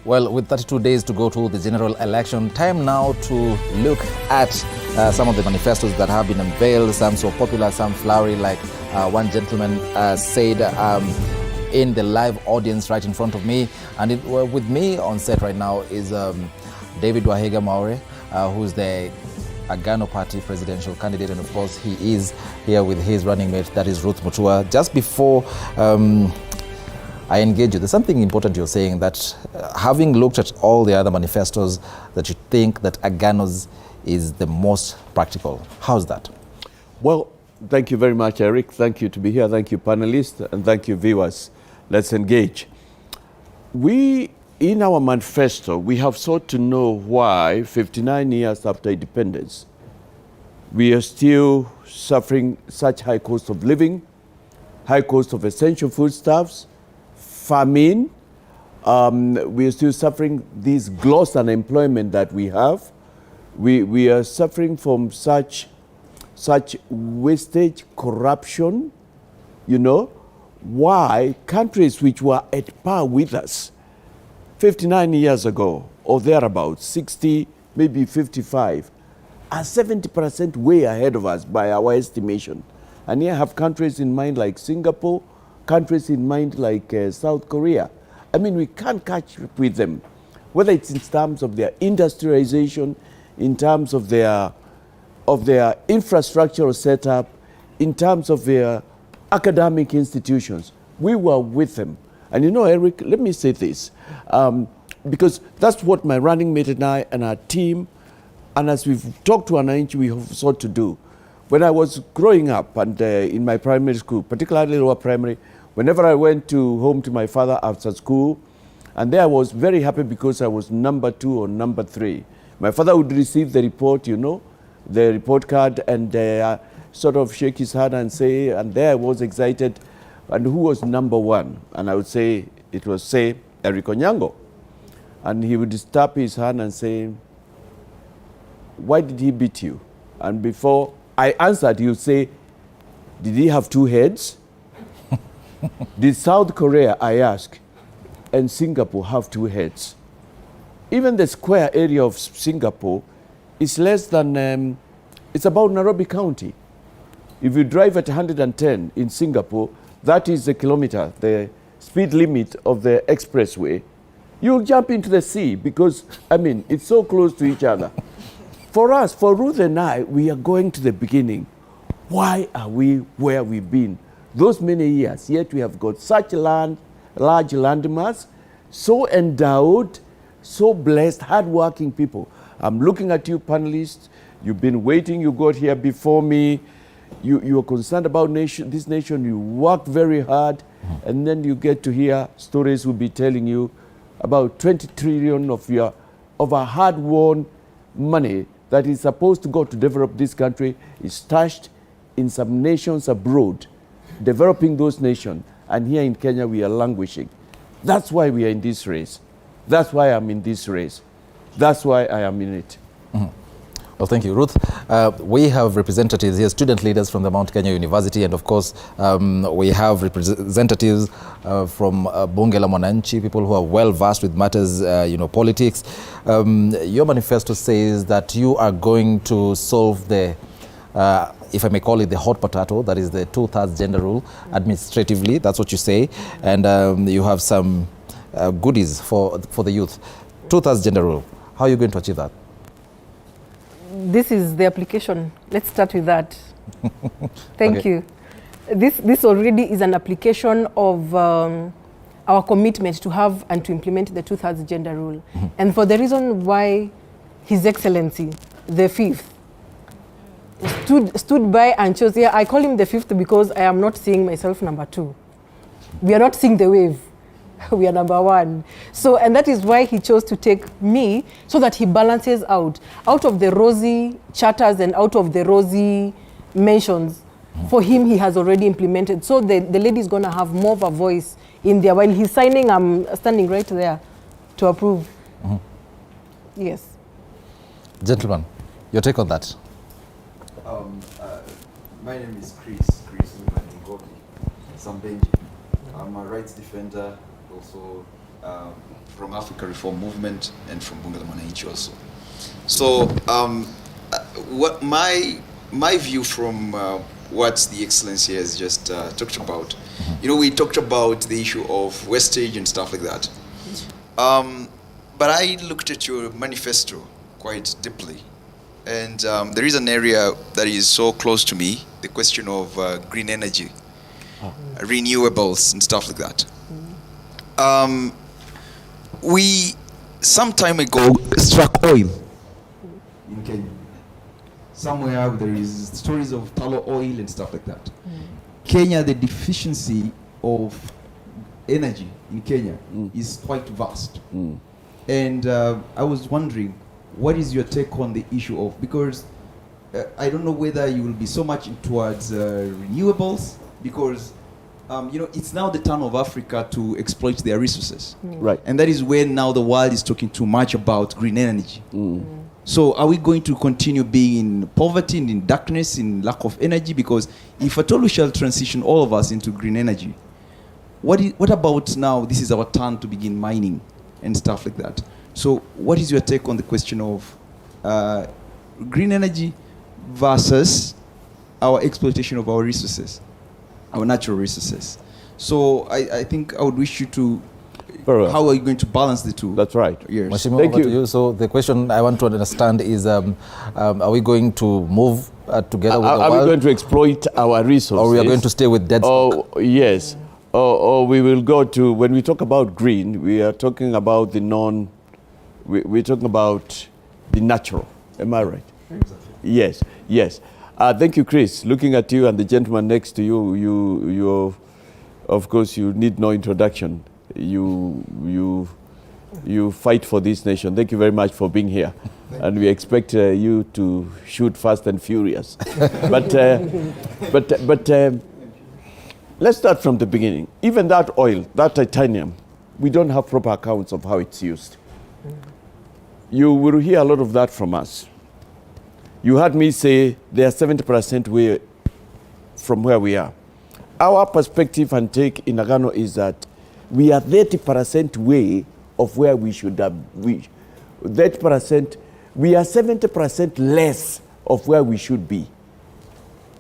Well, with 32 days to go to the general election, time now to look at some of the manifestos that have been unveiled, some so popular, some flowery, like one gentleman said in the live audience right in front of me. And with me on set right now is David Mwaure, who's the Agano Party presidential candidate, and of course he is here with his running mate, that is Ruth Mutua. Just before I engage you, there's something important you're saying, that having looked at all the other manifestos, that you think that Agano's is the most practical. How's that? Well, thank you very much, Eric. Thank you to be here. Thank you, panelists, and thank you, viewers. Let's engage. We, in our manifesto, we have sought to know why 59 years after independence, we are still suffering such high cost of living, high cost of essential foodstuffs, famine. We are still suffering this gross unemployment that we have. We are suffering from such wastage, corruption, you know. Why countries which were at par with us 59 years ago or thereabouts, 60, maybe 55, are 70% way ahead of us by our estimation. And here I have countries in mind like Singapore, countries in mind like South Korea. I mean, we can't catch up with them, whether it's in terms of their industrialization, in terms of their infrastructural setup, in terms of their academic institutions. We were with them. And you know, Eric, let me say this, because that's what my running mate and I and our team, and as we've talked to Ananchi, we have sought to do. When I was growing up and in my primary school, particularly lower primary, whenever I went home to my father after school, and there I was very happy because I was number 2 or number 3. My father would receive the report, you know, the report card, and sort of shake his hand and say, and there I was excited, and who was number 1? And I would say, it was, say, Eric Onyango. And he would tap his hand and say, why did he beat you? And before I answered, he would say, did he have 2 heads? Did South Korea, I ask, and Singapore have 2 heads? Even the square area of Singapore is less than, it's about Nairobi County. If you drive at 110 in Singapore, that is the kilometer, the speed limit of the expressway, you'll jump into the sea because, I mean, it's so close to each other. For us, for Ruth and I, we are going to the beginning. Why are we where we've been those many years, yet we have got such large landmass, so endowed, so blessed, hardworking people? I'm looking at you, panelists. You've been waiting. You got here before me. You are concerned about this nation. You work very hard, and then you get to hear stories we'll be telling you about 20 trillion of our hard-won money that is supposed to go to develop this country is stashed in some nations abroad, developing those nations. And here in Kenya, we are languishing. That's why we are in this race. That's why I'm in this race. That's why I am in it. Mm-hmm. Well, thank you, Ruth. We have representatives here, student leaders from the Mount Kenya University, and of course, we have representatives from Bunge la Mwananchi, people who are well versed with matters, politics. Your manifesto says that you are going to solve the, if I may call it, the hot potato, that is the 2/3 gender rule, administratively. That's what you say, and you have some goodies for the youth. 2/3 gender rule. How are you going to achieve that? This is the application. Let's start with that. Thank you. This already is an application of our commitment to have and to implement the 2/3 gender rule. Mm-hmm. And for the reason why His Excellency, the 5th, stood by and chose, yeah, I call him the 5th because I am not seeing myself number 2. We are not seeing the wave. We are number 1. So, and that is why he chose to take me, so that he balances out of the rosy charters and out of the rosy mentions. For him, he has already implemented. So the lady is going to have more of a voice in there. While he's signing, I'm standing right there to approve. Mm-hmm. Yes. Gentlemen, your take on that? My name is Chris Ngoki Sambenji. I'm a rights defender, also from Africa Reform Movement and from Bunga la Mwananchi also. So, what my view from what the Excellency has just talked about, you know, we talked about the issue of wastage and stuff like that. But I looked at your manifesto quite deeply. And there is an area that is so close to me, the question of green energy, renewables and stuff like that. We, some time ago, struck oil in Kenya. Somewhere there is stories of tallow oil and stuff like that. Kenya, the deficiency of energy in Kenya is quite vast. And I was wondering, what is your take on the issue of, because I don't know whether you will be so much towards renewables, because you know, it's now the turn of Africa to exploit their resources. Right. And that is where now the world is talking too much about green energy. So are we going to continue being in poverty, in darkness, in lack of energy? Because if at all we shall transition all of us into green energy, what about now this is our turn to begin mining and stuff like that? So what is your take on the question of green energy versus our exploitation of our resources, our natural resources? So I think I would wish you to, how are you going to balance the two? That's right. Yes. Mheshimiwa, Thank over to you. So the question I want to understand is, are we going to move together with the Are we world, going to exploit our resources? or we are going to stay with dead stock? Oh, yes. Or we will go to, when we talk about green, we are talking about the we're talking about the natural. Am I right? Exactly. Yes, yes. Thank you, Chris. Looking at you and the gentleman next to you, you of course, you need no introduction. You fight for this nation. Thank you very much for being here. And we expect you to shoot fast and furious. But let's start from the beginning. Even that oil, that titanium, we don't have proper accounts of how it's used. You will hear a lot of that from us. You heard me say they are 70% way from where we are. Our perspective and take in Agano is that we are 30% way of where we should have. 30%, we are 70% less of where we should be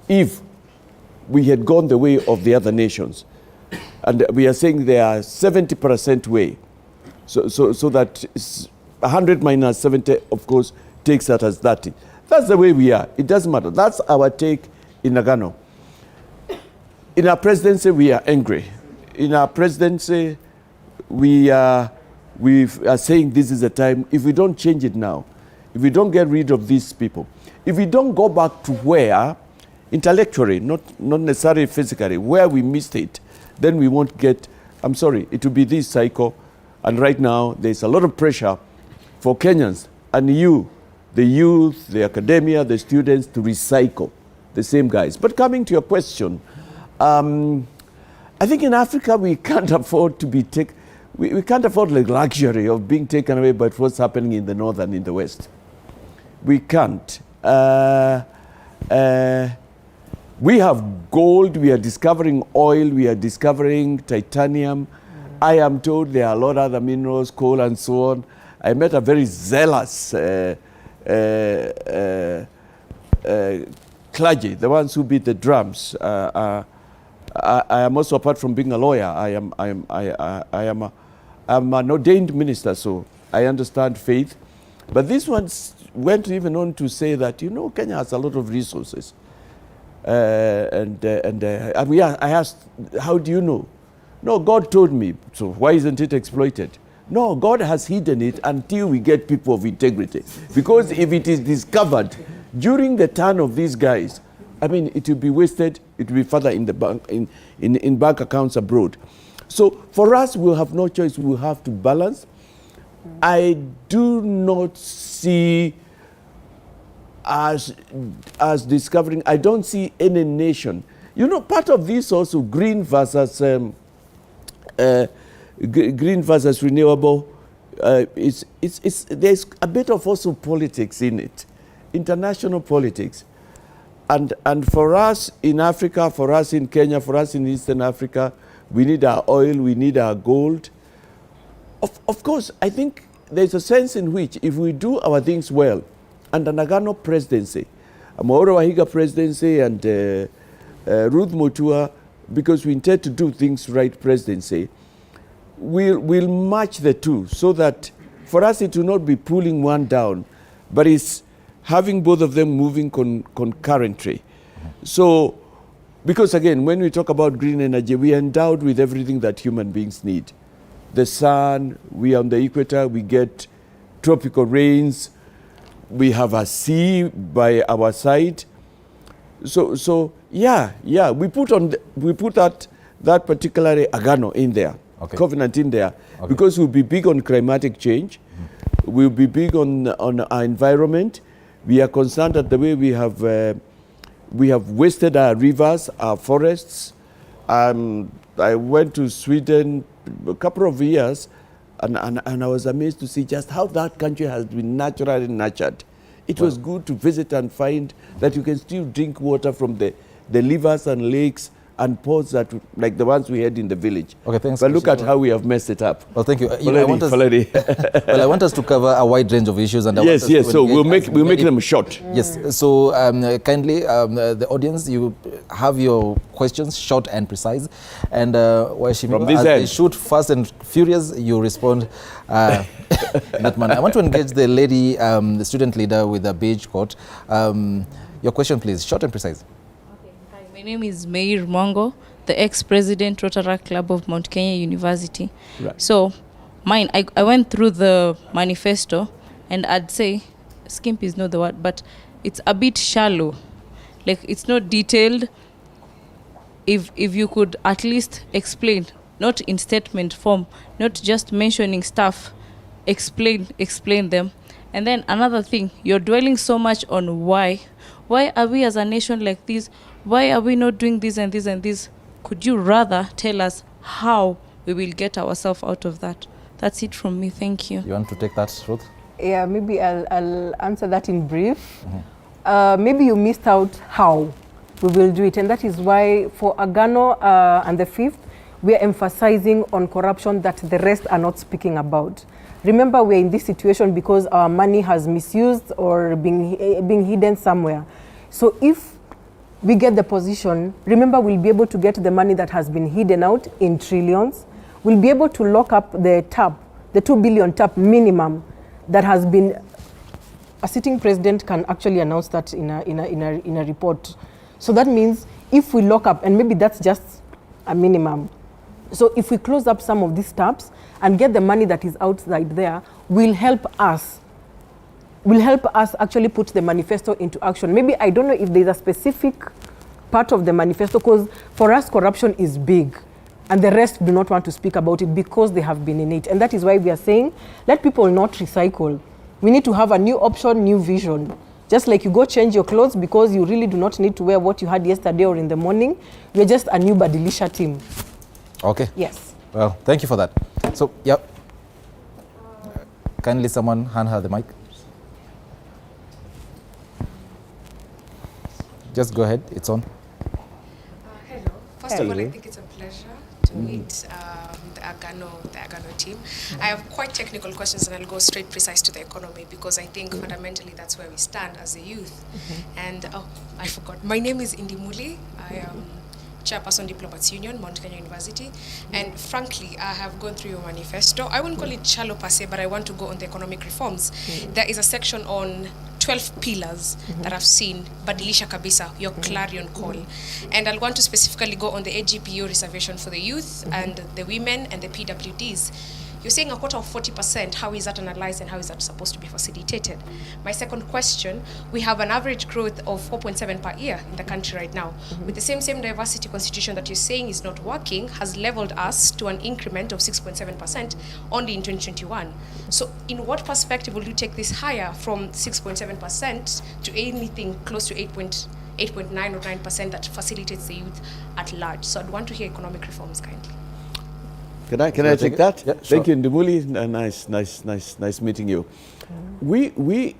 if we had gone the way of the other nations. And we are saying they are 70% way. So that 100 minus 70, of course, takes that as 30. That's the way we are. It doesn't matter. That's our take in Agano. In our presidency, we are angry. In our presidency, we are saying this is the time. If we don't change it now, if we don't get rid of these people, if we don't go back to where, intellectually, not necessarily physically, where we missed it, then we won't get, I'm sorry, it will be this cycle. And right now, there's a lot of pressure for Kenyans and you, the youth, the academia, the students, to recycle the same guys. But coming to your question, I think in Africa we can't afford to be we can't afford the luxury of being taken away by what's happening in the north and in the west. We can't. We have gold, we are discovering oil, we are discovering titanium. I am told there are a lot of other minerals, coal and so on. I met a very zealous clergy, the ones who beat the drums. I am also, apart from being a lawyer, I am an ordained minister, so I understand faith. But this one went even on to say that, you know, Kenya has a lot of resources. I asked, how do you know? No, God told me, so why isn't it exploited? No, God has hidden it until we get people of integrity. Because if it is discovered during the turn of these guys, I mean, it will be wasted, it will be further in the bank, in bank accounts abroad. So for us, we'll have no choice, we'll have to balance. I do not see as discovering, I don't see any nation. You know, part of this also, green versus renewable, there's a bit of also politics in it, international politics. And for us in Africa, for us in Kenya, for us in Eastern Africa, we need our oil, we need our gold. Of course, I think there's a sense in which if we do our things well, and an Agano presidency, a Mwaure Wahiga presidency and Ruth Mutua, because we intend to do things right presidency, we'll match the two so that for us it will not be pulling one down, but it's having both of them moving concurrently. So, because again, when we talk about green energy, we are endowed with everything that human beings need. The sun, we are on the equator, we get tropical rains, we have a sea by our side. So yeah, we put that particular Agano in there, okay. covenant in there, okay. because we'll be big on climatic change, we'll be big on our environment. We are concerned at the way we have wasted our rivers, our forests. I went to Sweden a couple of years, and I was amazed to see just how that country has been naturally nurtured. It was good to visit and find that you can still drink water from the rivers and lakes and ponds that, like the ones we had in the village. Okay, thanks. But look at how we have messed it up. Well, thank you. I want us to cover a wide range of issues, and yes. So we'll make them short. Yes. So kindly, the audience, you have your questions short and precise, and from this end, they shoot fast and furious, you respond in that manner. I want to engage the lady, the student leader with the beige coat. Your question, please, short and precise. My name is David Mwaure, the ex-president Rotaract Club of Mount Kenya University. Right. So mine, I went through the manifesto, and I'd say skimp is not the word, but it's a bit shallow. Like, it's not detailed. If you could at least explain, not in statement form, not just mentioning stuff, explain them. And then another thing, you're dwelling so much on why are we as a nation like this? Why are we not doing this and this and this? Could you rather tell us how we will get ourselves out of that? That's it from me. Thank you. You want to take that, Ruth? Yeah, maybe I'll answer that in brief. Maybe you missed out how we will do it. And that is why for Agano and the 5th, we are emphasizing on corruption that the rest are not speaking about. Remember, we're in this situation because our money has misused or being hidden somewhere. So if we get the position, remember, we'll be able to get the money that has been hidden out in trillions. We'll be able to lock up the tap, the 2 billion tap minimum that has been, a sitting president can actually announce that in a report. So that means if we lock up, and maybe that's just a minimum. So if we close up some of these taps and get the money that is outside there, will help us actually put the manifesto into action. Maybe, I don't know if there's a specific part of the manifesto, because for us corruption is big and the rest do not want to speak about it because they have been in it. And that is why we are saying, let people not recycle. We need to have a new option, new vision. Just like you go change your clothes because you really do not need to wear what you had yesterday or in the morning. We're just a new Badilisha team. Okay. Yes. Well, thank you for that. So, yep. Kindly someone hand her the mic. Just go ahead, it's on. Hello. First of all, I think it's a pleasure to meet the Agano team. I have quite technical questions, and I'll go straight precise to the economy, because I think fundamentally that's where we stand as a youth. And I forgot. My name is Indimuli. I am Chairperson Diplomats Union, Mount Kenya University. And frankly, I have gone through your manifesto. I wouldn't call it shallow per se, but I want to go on the economic reforms. There is a section on 12 pillars that I've seen, Badilisha Kabisa, your clarion call. And I'll want to specifically go on the AGPO reservation for the youth and the women and the PWDs. You're saying a quota of 40%, how is that analyzed and how is that supposed to be facilitated? My second question, we have an average growth of 4.7 per year in the country right now. With the same diversity constitution that you're saying is not working, has leveled us to an increment of 6.7% only in 2021. So in what perspective will you take this higher from 6.7% to anything close to 8.9 or 9% that facilitates the youth at large? So I'd want to hear economic reforms kindly. Can I take that? Yeah, sure. Thank you, Ndimuli. Nice meeting you. We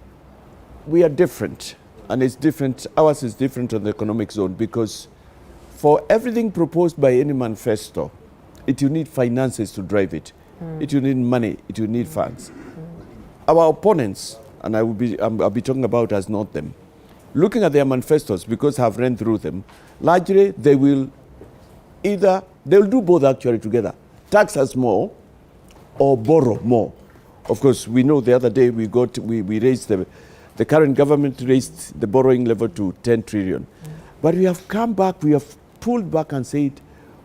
are different. and it's different. Ours is different on the economic zone because for everything proposed by any manifesto, it will need finances to drive it. It will need money. It will need funds. Our opponents, and I'll be talking about us, not them, looking at their manifestos, because I've read through them, largely they will do both actually together. Tax us more or borrow more. Of course, we know the other day we raised the current government raised the borrowing level to 10 trillion. But we have come back, we have pulled back and said,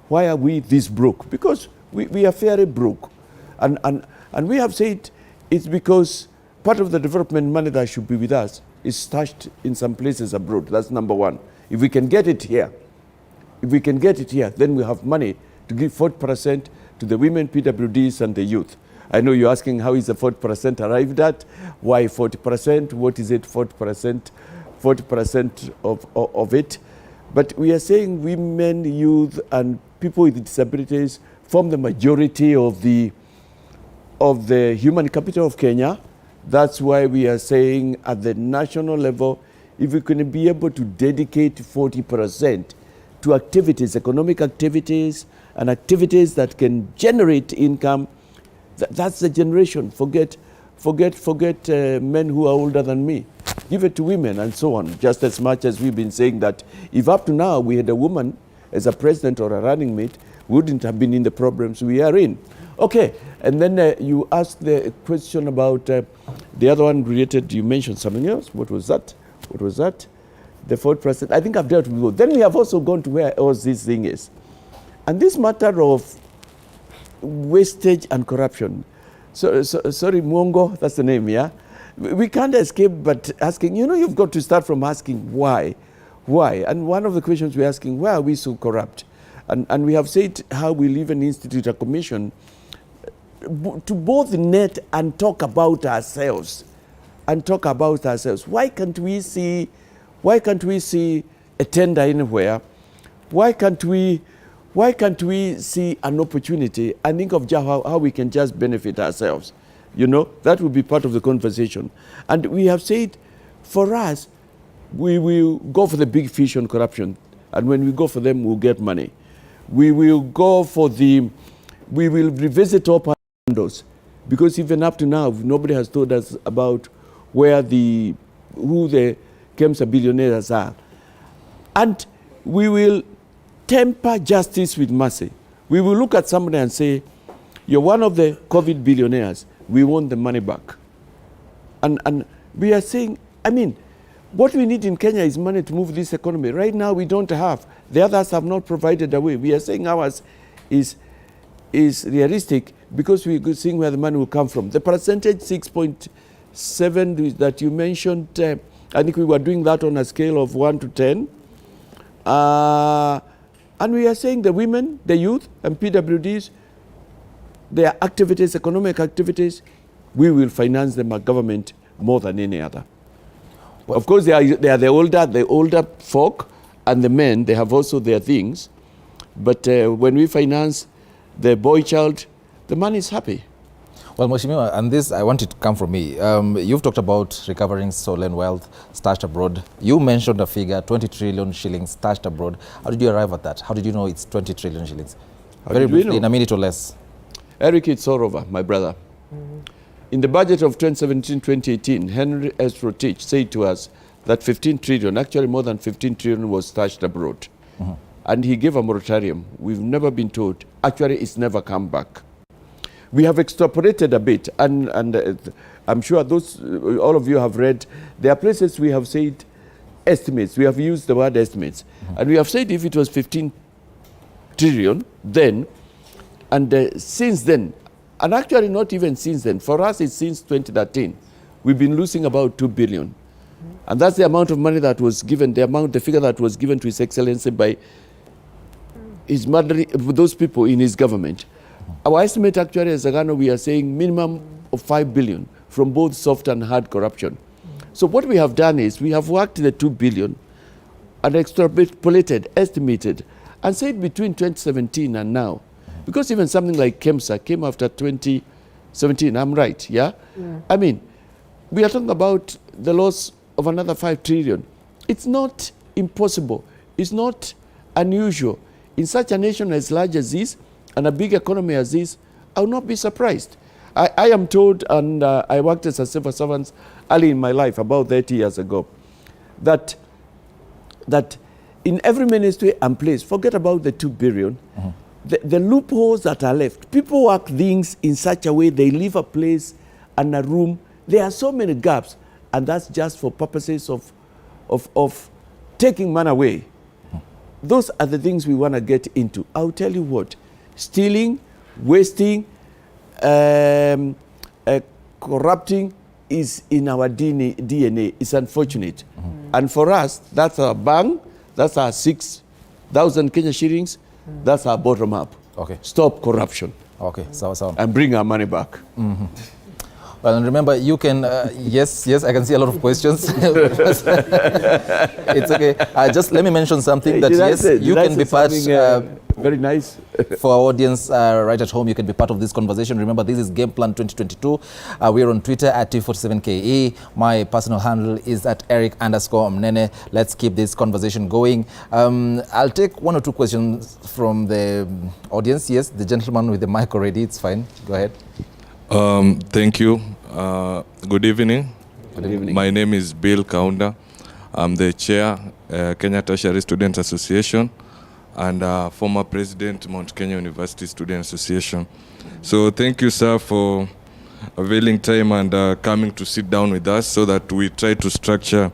why are we this broke? Because we are fairly broke. And we have said it's because part of the development money that should be with us is stashed in some places abroad. That's number one. If we can get it here, then we have money to give 40% to the women, PWDs, and the youth. I know you're asking how is the 40% arrived at? Why 40%? What is it 40%? 40% of it. But we are saying women, youth, and people with disabilities form the majority of the human capital of Kenya. That's why we are saying at the national level, if we can be able to dedicate 40% to activities, economic activities, and activities that can generate income, that's the generation. Forget men who are older than me. Give it to women and so on, just as much as we've been saying that if up to now we had a woman as a president or a running mate, we wouldn't have been in the problems we are in. Okay, and then you asked the question about the other one related, you mentioned something else. What was that? The 4%. I think I've dealt with both. Then we have also gone to where else this thing is. And this matter of wastage and corruption. Sorry, Mwongo, that's the name, yeah? We can't escape but asking, you've got to start from asking why. Why? And one of the questions we're asking, why are we so corrupt? And we have said how we'll even institute a commission to both net and talk about ourselves. Why can't we see a tender anywhere? Why can't we see an opportunity and think of how we can just benefit ourselves? That would be part of the conversation. And we have said, for us, we will go for the big fish on corruption. And when we go for them, we'll get money. We will revisit all pandos. Because even up to now, nobody has told us about who the KEMSA billionaires are. And we will temper justice with mercy. We will look at somebody and say, you're one of the COVID billionaires. We want the money back. And we are saying, what we need in Kenya is money to move this economy. Right now, we don't have. The others have not provided a way. We are saying ours is realistic because we're seeing where the money will come from. The percentage, 6.7 that you mentioned, I think we were doing that on a scale of 1 to 10. And we are saying the women, the youth, and PWDs, their activities, economic activities, we will finance them as government more than any other. Well, of course, they are the older folk, and the men, they have also their things. But when we finance the boy child, the man is happy. Well, Mheshimiwa, and this, I want it to come from me. You've talked about recovering stolen wealth stashed abroad. You mentioned a figure, 20 trillion shillings stashed abroad. How did you arrive at that? How did you know it's 20 trillion shillings? Very briefly, in a minute or less. Eric, it's all over, my brother. In the budget of 2017-2018, Henry S. Rotich said to us that 15 trillion, actually more than 15 trillion was stashed abroad. And he gave a moratorium. We've never been told. Actually, it's never come back. We have extrapolated a bit, and I'm sure all of you have read, there are places we have said estimates. We have used the word estimates. And we have said if it was 15 trillion then, and since then, and actually not even since then, for us it's since 2013, we've been losing about 2 billion. And that's the amount of money that was given, the figure that was given to His Excellency by his mother, those people in his government. Our estimate actually as Agano, we are saying minimum of 5 billion from both soft and hard corruption. So what we have done is we have worked the 2 billion and extrapolated, estimated, and said between 2017 and now, because even something like KEMSA came after 2017, I'm right, yeah? We are talking about the loss of another 5 trillion. It's not impossible. It's not unusual. In such a nation as large as this and a big economy as this, I will not be surprised. I am told, and I worked as a civil servant early in my life, about 30 years ago, that in every ministry and place, forget about the 2 billion, the loopholes that are left, people work things in such a way, they leave a place and a room. There are so many gaps, and that's just for purposes of taking money away. Those are the things we want to get into. I'll tell you what, stealing, wasting, corrupting is in our DNA. It's unfortunate. And for us, that's our bang, that's our 6,000 Kenya shillings, that's our bottom up. Okay. Stop corruption. Okay, so. And bring our money back. Well, and remember, you can, yes, I can see a lot of questions. It's okay. Just let me mention something that, yes, you can be part, very nice. for our audience right at home, you can be part of this conversation. Remember, this is GamePlan 2022. We're on Twitter at T47KE. My personal handle is at Eric_Mnene. Let's keep this conversation going. I'll take 1 or 2 questions from the audience. Yes, the gentleman with the mic already, it's fine. Go ahead. Thank you. Good evening. Good evening. My name is Bill Kaunda. I'm the chair, Kenya Tertiary Students Association, and former president, Mount Kenya University Student Association. So thank you, sir, for availing time and coming to sit down with us so that we try to structure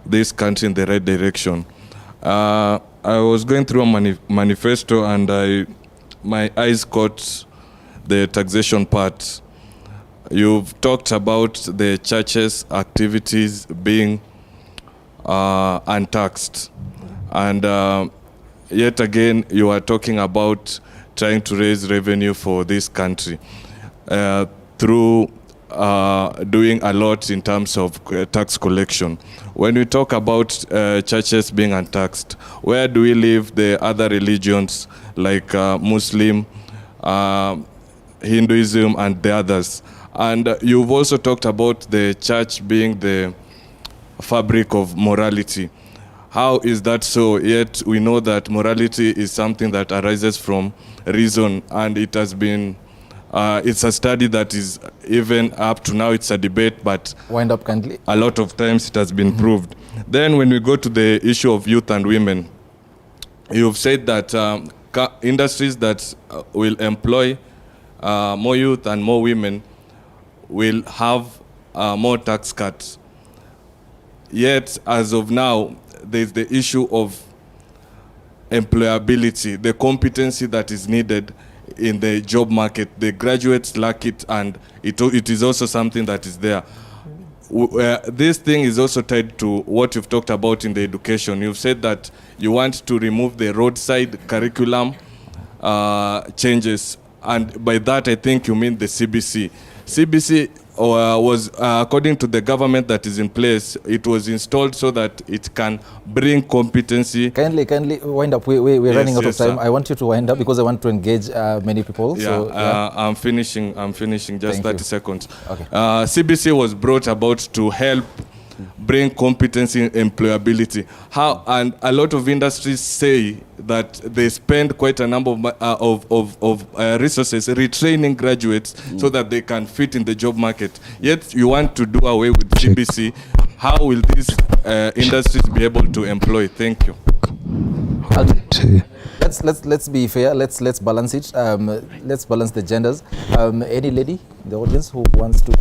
this country in the right direction. I was going through a manifesto, and my eyes caught the taxation part. You've talked about the church's activities being untaxed. And yet again, you are talking about trying to raise revenue for this country through doing a lot in terms of tax collection. When we talk about churches being untaxed, where do we leave the other religions like Muslim, Hinduism, and the others? And you've also talked about the church being the fabric of morality. How is that so? Yet we know that morality is something that arises from reason, and it has been, it's a study that is even up to now, it's a debate, but Wind up kindly. a lot of times it has been proved. Then when we go to the issue of youth and women, you've said that industries that will employ more youth and more women will have more tax cuts. Yet, as of now, there's the issue of employability, the competency that is needed in the job market. The graduates lack it, and it is also something that is there. This thing is also tied to what you've talked about in the education. You've said that you want to remove the roadside curriculum changes. And by that, I think you mean the CBC. CBC was, according to the government that is in place, it was installed so that it can bring competency. Kindly wind up. We're running out of time. Sir. I want you to wind up because I want to engage many people. Yeah, So, I'm finishing just Thank 30 you. seconds. Okay. CBC was brought about to help bring competency in employability. How, and a lot of industries say that they spend quite a number of resources retraining graduates so that they can fit in the job market. Yet you want to do away with CBC. How will these industries be able to employ? Thank you. Let's be fair. Let's balance it. Let's balance the genders. Any lady in the audience who wants to?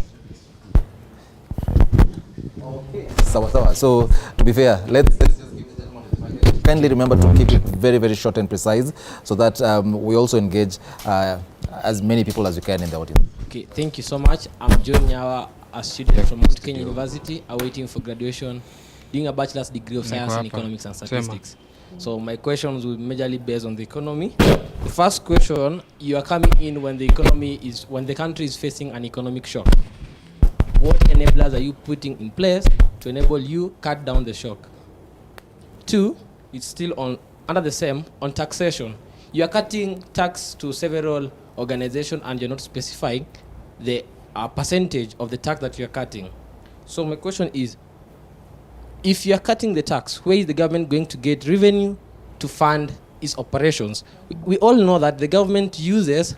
Okay. Sawa. So to be fair, let's just give the gentleman the mic. Kindly remember to keep it very, very short and precise, so that we also engage as many people as we can in the audience. Okay, thank you so much. I'm John Nyawa, a student from Mount Kenya University, awaiting for graduation, doing a bachelor's degree of science in economics and statistics. So my questions will be majorly based on the economy. The first question: you are coming in when the country is facing an economic shock. What enablers are you putting in place to enable you cut down the shock? 2, it's still under the same, on taxation. You are cutting tax to several organizations and you're not specifying the percentage of the tax that you're cutting. So my question is, if you are cutting the tax, where is the government going to get revenue to fund its operations? We all know that the government uses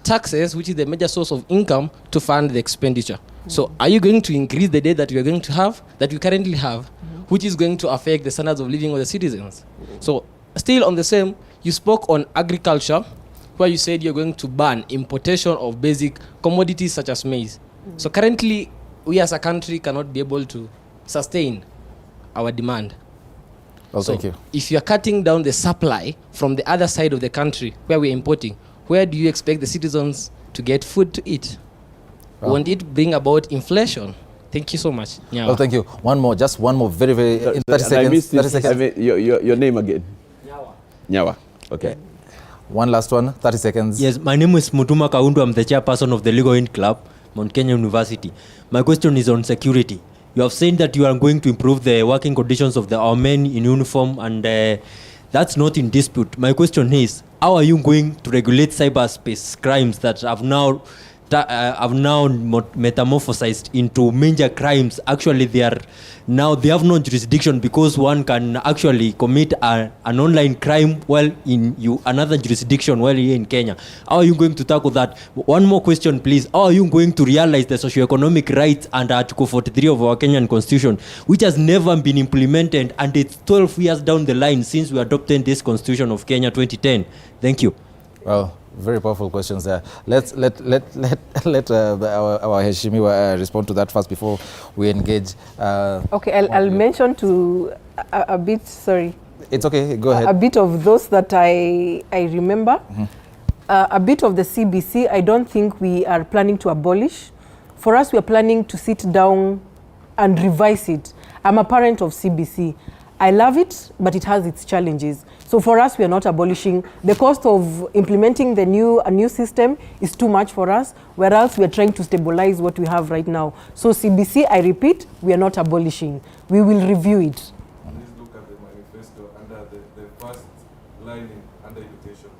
taxes, which is the major source of income, to fund the expenditure. So are you going to increase the debt that we are going to have, that we currently have, which is going to affect the standards of living of the citizens? So still on the same, you spoke on agriculture, where you said you're going to ban importation of basic commodities such as maize. So currently, we as a country cannot be able to sustain our demand. Well, So thank you. if you're cutting down the supply from the other side of the country where we're importing, where do you expect the citizens to get food to eat? Won't it bring about inflation? Thank you so much. Nyawa. Well, thank you. One more, just one more, very, very, in 30 And I seconds. missed 30 this. seconds. Your name again? Nyawa. Okay. One last one, 30 seconds. Yes, my name is Mutuma Kaundu. I'm the chairperson of the Legal Aid Club, Mount Kenya University. My question is on security. You have said that you are going to improve the working conditions of our men in uniform, and that's not in dispute. My question is, how are you going to regulate cyberspace crimes that have now metamorphosized into major crimes? Actually, they have no jurisdiction, because one can actually commit an online crime while in another jurisdiction while here in Kenya. How are you going to tackle that? One more question, please. How are you going to realize the socioeconomic rights under Article 43 of our Kenyan Constitution, which has never been implemented, and it's 12 years down the line since we adopted this Constitution of Kenya 2010? Thank you. Well, very powerful questions there. Let our Heshimiwa respond to that first before we engage. Okay, I'll mention to a bit, sorry. It's okay, go ahead. A bit of those that I remember. A bit of the CBC, I don't think we are planning to abolish. For us, we are planning to sit down and revise it. I'm a parent of CBC. I love it, but it has its challenges. So for us, we are not abolishing. The cost of implementing a new system is too much for us, whereas we are trying to stabilize what we have right now. So CBC, I repeat, we are not abolishing. We will review it. Please look at the manifesto under the first line under education.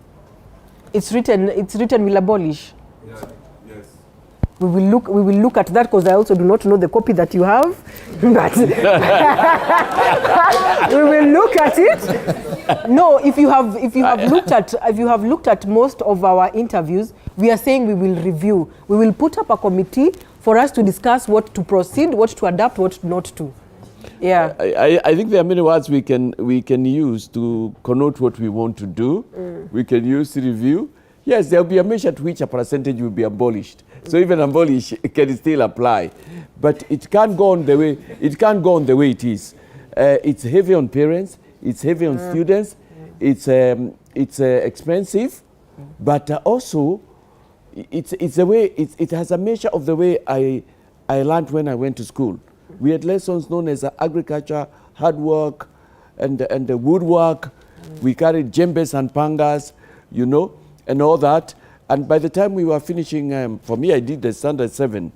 It's written we'll abolish. Yeah, yes. We will look at that, because I also do not know the copy that you have. But we will look at it. No, if you have looked at most of our interviews, we are saying we will review. We will put up a committee for us to discuss what to proceed, what to adapt, what not to. Yeah. I think there are many words we can use to connote what we want to do. We can use review. Yes, there will be a measure to which a percentage will be abolished. So even abolish can still apply, but it can't go on the way it is. It's heavy on parents. It's heavy on students. It's expensive, but also it's a way. It has a measure of the way I learned when I went to school. We had lessons known as agriculture, hard work, and the woodwork. We carried djembes and pangas, and all that. And by the time we were finishing, for me, I did the standard 7.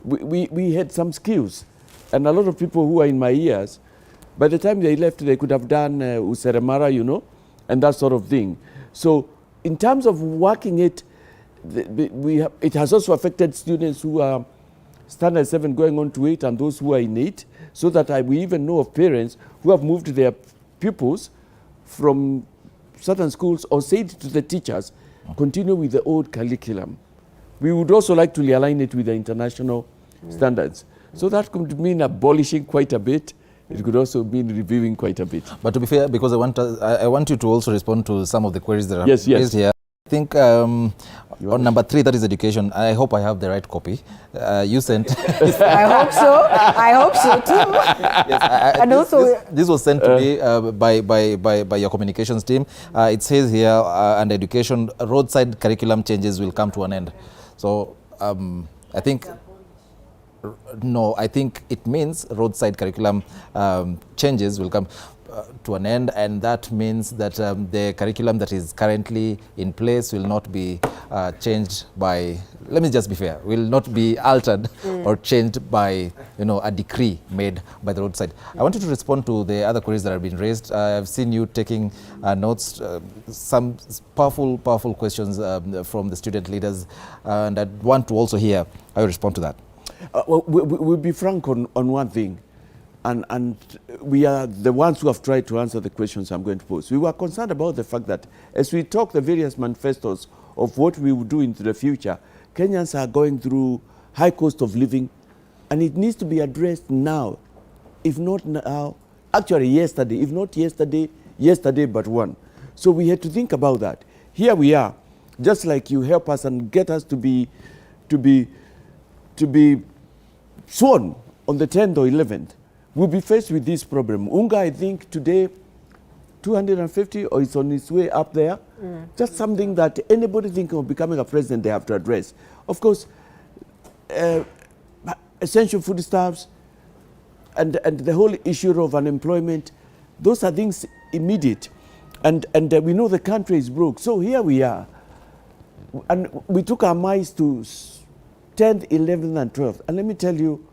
We had some skills, and a lot of people who are in my years, by the time they left, they could have done useremara, and that sort of thing. So in terms of working it, it has also affected students who are standard 7 going on to 8, and those who are in 8, so that we even know of parents who have moved their pupils from certain schools or said to the teachers, continue with the old curriculum. We would also like to realign it with the international standards. So that could mean abolishing quite a bit. It could also mean reviewing quite a bit. But to be fair, because I want you to also respond to some of the queries that are raised here. I think on number 3, that is education. I hope I have the right copy. You sent. I hope so. I hope so too. Yes, And this was sent to me by your communications team. It says here, under education, roadside curriculum changes will come to an end. So I think it means roadside curriculum changes will come to an end, and that means that the curriculum that is currently in place will not be changed by, let me just be fair, will not be altered or changed by a decree made by the roadside. I want you to respond to the other queries that have been raised. I've seen you taking notes, some powerful questions from the student leaders, and I want to also hear how you respond to that. We'll be frank on one thing. and we are the ones who have tried to answer the questions I'm going to pose. We were concerned about the fact that as we talk the various manifestos of what we will do into the future, Kenyans are going through high cost of living, and it needs to be addressed now, if not now, actually yesterday, if not yesterday, yesterday but one. So we had to think about that. Here we are, just like you help us and get us to be sworn on the 10th or 11th. We'll be faced with this problem. Unga, I think today, 250 or it's on its way up there. Just something that anybody thinking of becoming a president, they have to address. Of course, essential foodstuffs and the whole issue of unemployment, those are things immediate. And we know the country is broke. So here we are. And we took our minds to 10th, 11th, and 12th. And let me tell you,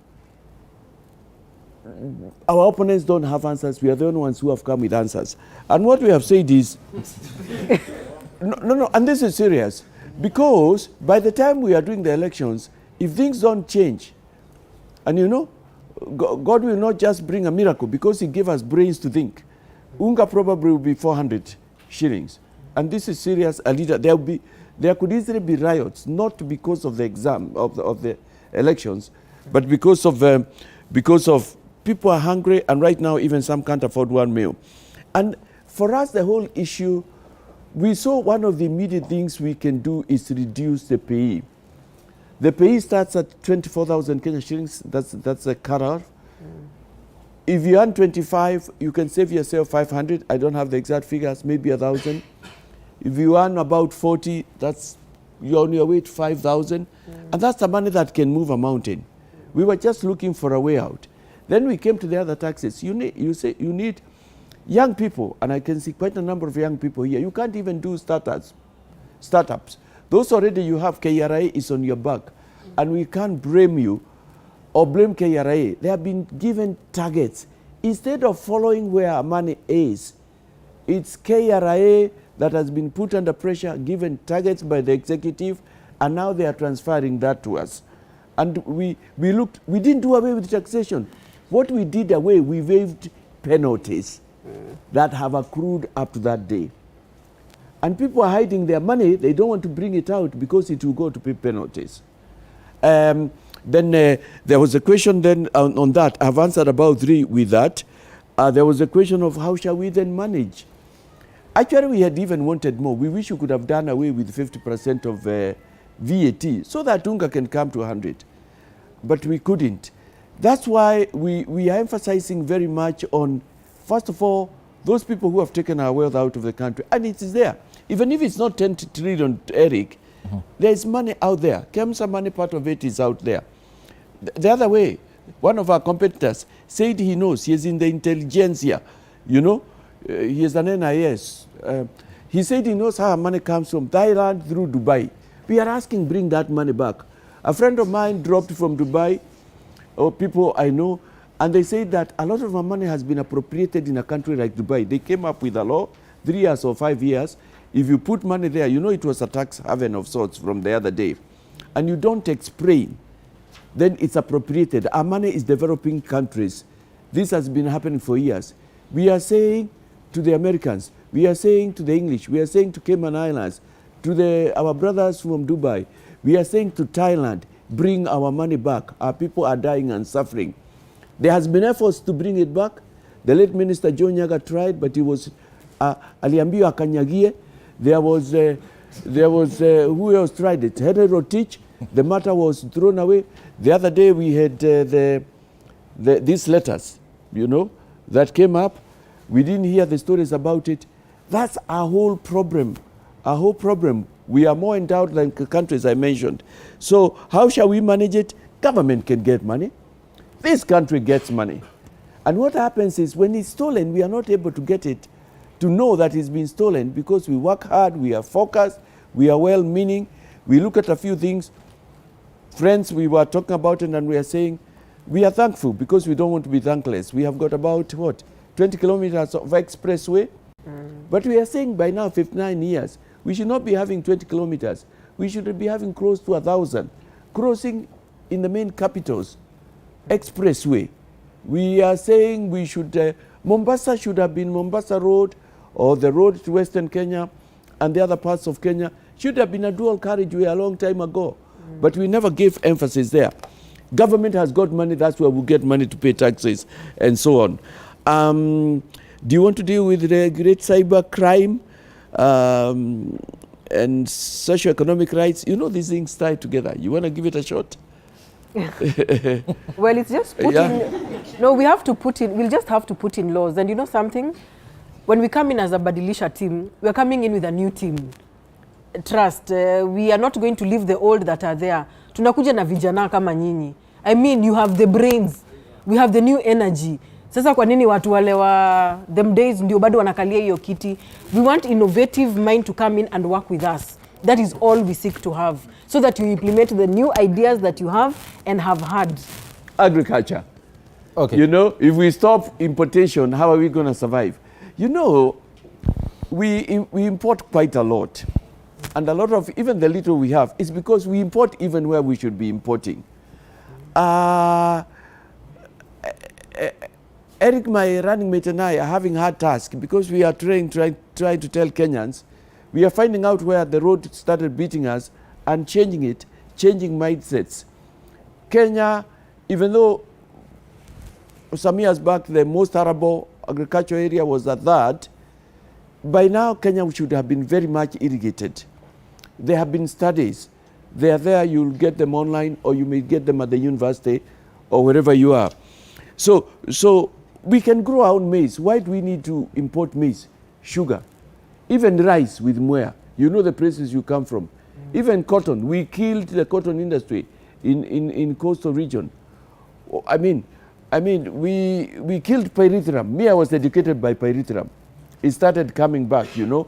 our opponents don't have answers. We are the only ones who have come with answers. And what we have said is, no, and this is serious, because by the time we are doing the elections, if things don't change, and you know, God will not just bring a miracle because he gave us brains to think. Unga probably will be 400 shillings. And this is serious. There could easily be riots, not because of the exam of the elections, but because of people are hungry, and right now even some can't afford one meal. And for us, the whole issue, we saw one of the immediate things we can do is to reduce the pay. The pay starts at 24,000 Kenya shillings. That's a cutoff. If you earn 25, you can save yourself 500. I don't have the exact figures, maybe 1,000. If you earn about 40, you're on your way to 5,000. And that's the money that can move a mountain. We were just looking for a way out. Then we came to the other taxes. You need young people, and I can see quite a number of young people here. You can't even do startups. Those already you have, KRA is on your back, and we can't blame you or blame KRA. They have been given targets. Instead of following where money is, it's KRA that has been put under pressure, given targets by the executive, and now they are transferring that to us. And we didn't do away with taxation. What we did away, we waived penalties that have accrued up to that day. And people are hiding their money. They don't want to bring it out because it will go to pay penalties. Then there was a question then on that. I've answered about 3 with that. There was a question of how shall we then manage? Actually, we had even wanted more. We wish we could have done away with 50% of VAT so that Unga can come to 100. But we couldn't. That's why we are emphasizing very much on, first of all, those people who have taken our wealth out of the country. And it is there. Even if it's not 10 trillion, Eric, there is money out there. KEMSA money, part of it is out there. The other way, one of our competitors said he knows. He is in the intelligentsia. You know, he is an NIS. He said he knows how money comes from Thailand through Dubai. We are asking, bring that money back. A friend of mine dropped from Dubai, or people I know, and they say that a lot of our money has been appropriated in a country like Dubai. They came up with a law, 3 years or 5 years. If you put money there, you know it was a tax haven of sorts from the other day, and you don't explain, then it's appropriated. Our money is developing countries. This has been happening for years. We are saying to the Americans, we are saying to the English, we are saying to Cayman Islands, to our brothers from Dubai, we are saying to Thailand, bring our money back. Our people are dying and suffering. There has been efforts to bring it back. The late Minister John Nyaga tried, but he was aliambiwa akanyagie. There was who else tried it? Henry Rotich. The matter was thrown away. The other day we had these letters, you know, that came up. We didn't hear the stories about it. That's our whole problem. Our whole problem. We are more endowed than countries I mentioned. So how shall we manage it? Government can get money. This country gets money. And what happens is when it's stolen, we are not able to get it, to know that it's been stolen, because we work hard, we are focused, we are well-meaning, we look at a few things. Friends, we were talking about it and we are saying, we are thankful because we don't want to be thankless. We have got about, 20 kilometers of expressway? But we are saying by now, 59 years, we should not be having 20 kilometers. We should be having close to 1,000 crossing in the main capitals, expressway. We are saying we should, Mombasa should have been Mombasa Road, or the road to Western Kenya and the other parts of Kenya should have been a dual carriageway a long time ago. But we never gave emphasis there. Government has got money, that's where we get money to pay taxes and so on. Do you want to deal with the great cyber crime and socio-economic rights? You know, these things tie together. You want to give it a shot? Well, it's just put in. No, we have to put in. We'll just have to put in laws. And you know something? When we come in as a Badilisha team, we're coming in with a new team. Trust. We are not going to leave the old that are there. Tunakuja na vijana kama nyinyi. I mean, you have the brains. We have the new energy. Sasa kwa nini watu wale wa them days ndio bado wanakalia hiyo kiti? We want innovative mind to come in and work with us. That is all we seek to have. So that you implement the new ideas that you have and have had. Agriculture. Okay. You know, if we stop importation, how are we going to survive? You know, we import quite a lot. And a lot of, even the little we have, is because we import even where we should be importing. Eric, my running mate, and I are having hard task because we are trying to tell Kenyans, we are finding out where the road started beating us and changing it, changing mindsets. Kenya, even though some years back the most arable agriculture area was at that, by now Kenya should have been very much irrigated. There have been studies. They are there, you'll get them online, or you may get them at the university or wherever you are. So we can grow our own maize. Why do we need to import maize? Sugar. Even rice with Mwaure. You know the places you come from. Even cotton. We killed the cotton industry in coastal region. I mean, we killed pyrethrum. Me, I was educated by pyrethrum. It started coming back, you know,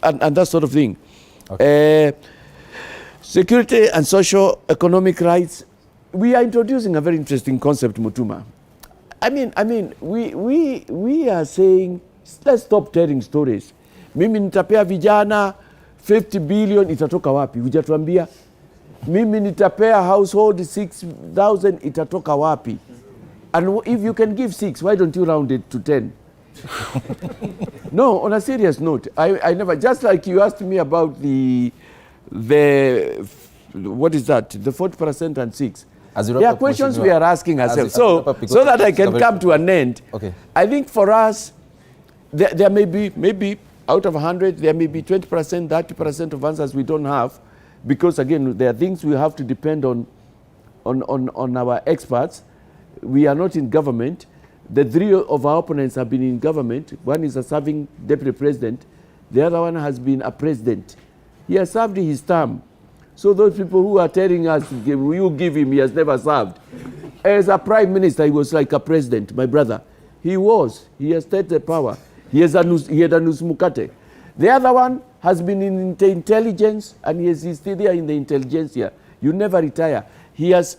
and that sort of thing. Okay. Security and social economic rights. We are introducing a very interesting concept, Mutuma. I mean, we are saying, let's stop telling stories. Mimi nitapea vijana 50 billion, itatoka wapi? Hujatuambia. Mimi nitapea household 6,000, itatoka wapi? And if you can give 6, why don't you round it to 10? No, on a serious note, I never, just like you asked me about the what is that? The 40% and 6. There are questions we are asking ourselves. So that I can come to an end, okay. I think for us, there may be, maybe out of 100, there may be 20%, 30% of answers we don't have, because again, there are things we have to depend on our experts. We are not in government. The 3 of our opponents have been in government. One is a serving deputy president. The other one has been a president. He has served his term. So those people who are telling us, you give him, he has never served. As a prime minister, he was like a president, my brother. He has tasted power. He had a nusmukate. The other one has been in intelligence, and he is still there in the intelligentsia. You never retire. He has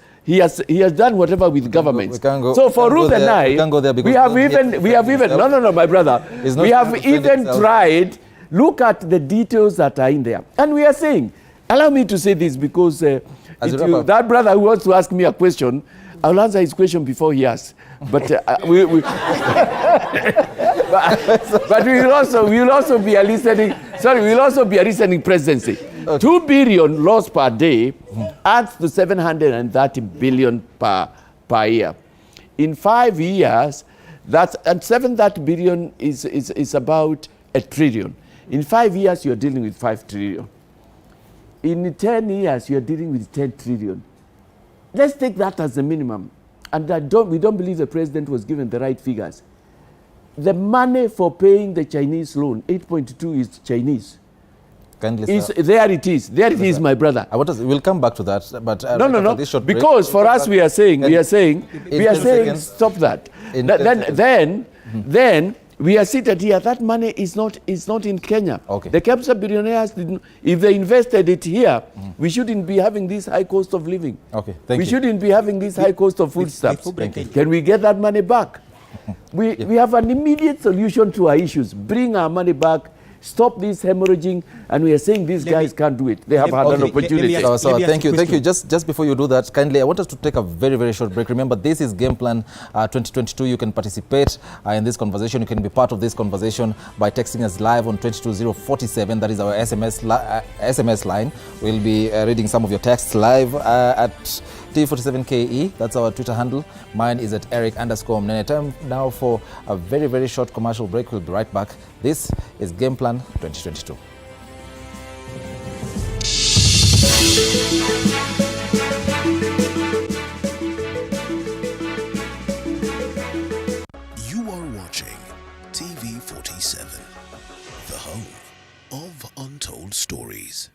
done whatever with government. So for Ruth and I, we have even, no, my brother. We have even tried, look at the details that are in there. And we are saying, allow me to say this, because that brother who wants to ask me a question, I'll answer his question before he asks. But but we'll also be a listening presidency. Okay. 2 billion lost per day adds to 730 billion per year. In 5 years, and 730 billion is about 1 trillion. In 5 years, you're dealing with 5 trillion. In 10 years, you're dealing with 10 trillion. Let's take that as the minimum. And we don't believe the president was given the right figures. The money for paying the Chinese loan, 8.2 is Chinese. There it is, my brother. We'll come back to that. But no. Because for us, we are saying, stop that. Then we are seated here. That money is not in Kenya. Okay. The Kepsa billionaires, if they invested it here, we shouldn't be having this high cost of living. Okay, thank you. We shouldn't be having this high cost of foodstuffs. Can we get that money back? We have an immediate solution to our issues. Bring our money back. stop this hemorrhaging, and we are saying these guys can't do it. They have had an opportunity. So thank you. Just before you do that, kindly, I want us to take a very, very short break. Remember, this is Game Plan 2022. You can participate in this conversation. You can be part of this conversation by texting us live on 22047. That is our SMS line. We'll be reading some of your texts live at T47KE. That's our Twitter handle. Mine is at Eric_Mnene. Time now for a very, very short commercial break. We'll be right back. This is Game Plan 2022. You are watching TV47, the home of untold stories.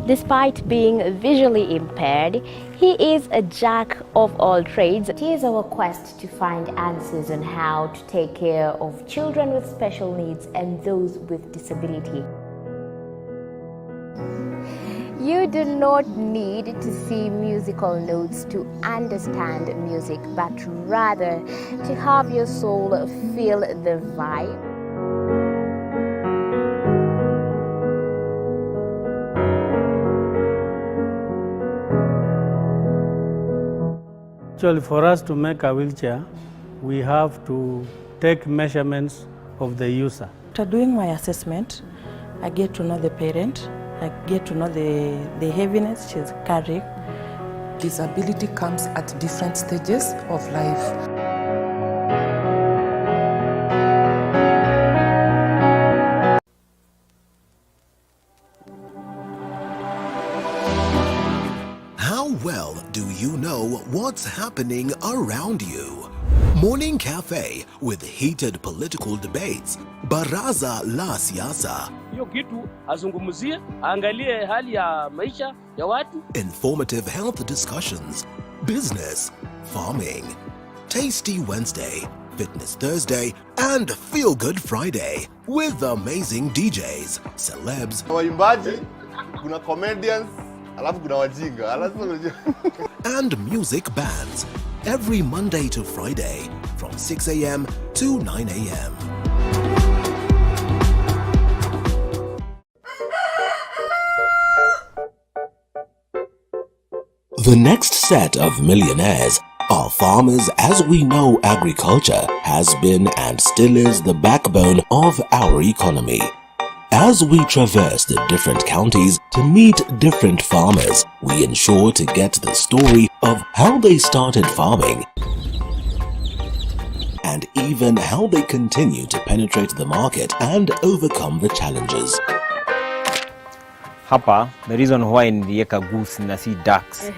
Despite being visually impaired, he is a jack of all trades. It is our quest to find answers on how to take care of children with special needs and those with disability. You do not need to see musical notes to understand music, but rather to have your soul feel the vibe. Actually, for us to make a wheelchair, we have to take measurements of the user. After doing my assessment, I get to know the parent, I get to know the heaviness she's carrying. Disability comes at different stages of life. Well, do you know what's happening around you? Morning Cafe with heated political debates. Baraza la Siasa. Hiyo kitu azungumzie, angalie hali ya maisha ya watu. Informative health discussions. Business, farming. Tasty Wednesday, Fitness Thursday, and Feel Good Friday with amazing DJs, celebs, waimbaji, kuna comedians, alafu kuna wajinga, and music bands every Monday to Friday from 6 a.m. to 9 a.m. The next set of millionaires are farmers, as we know agriculture has been and still is the backbone of our economy. As we traverse the different counties to meet different farmers, we ensure to get the story of how they started farming and even how they continue to penetrate the market and overcome the challenges. Hapa, the reason why nilieka goose na si ducks.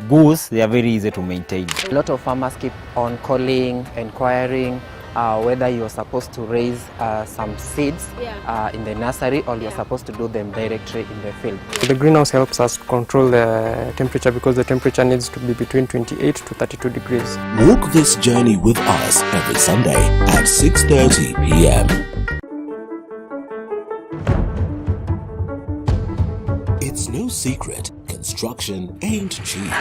Goose, they are very easy to maintain. A lot of farmers keep on calling, inquiring whether you're supposed to raise some seeds in the nursery or you're supposed to do them directly in the field. The greenhouse helps us control the temperature because the temperature needs to be between 28 to 32 degrees. Walk this journey with us every Sunday at 6:30 p.m. It's no secret, construction ain't cheap.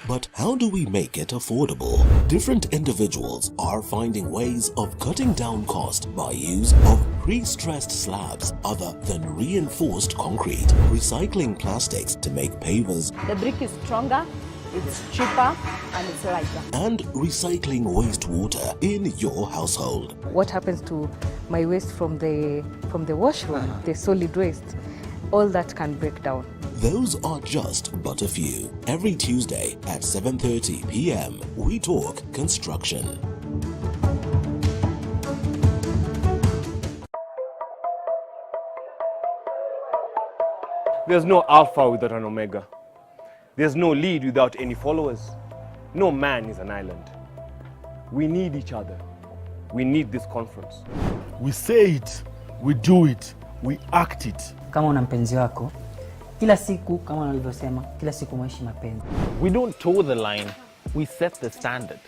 But how do we make it affordable? Different individuals are finding ways of cutting down cost by use of pre-stressed slabs other than reinforced concrete, recycling plastics to make pavers. The brick is stronger, it's cheaper, and it's lighter. And recycling wastewater in your household. What happens to my waste from the washroom, the solid waste? All that can break down. Those are just but a few. Every Tuesday at 7:30 p.m. we talk construction. There's no alpha without an omega. There's no lead without any followers. No man is an island. We need each other. We need this conference. We say it, we do it, we act it. Kama una mpenzi wako, kila siku kama nilivyosema, kila siku mwishi mapenzi. We don't toe the line, we set the standard.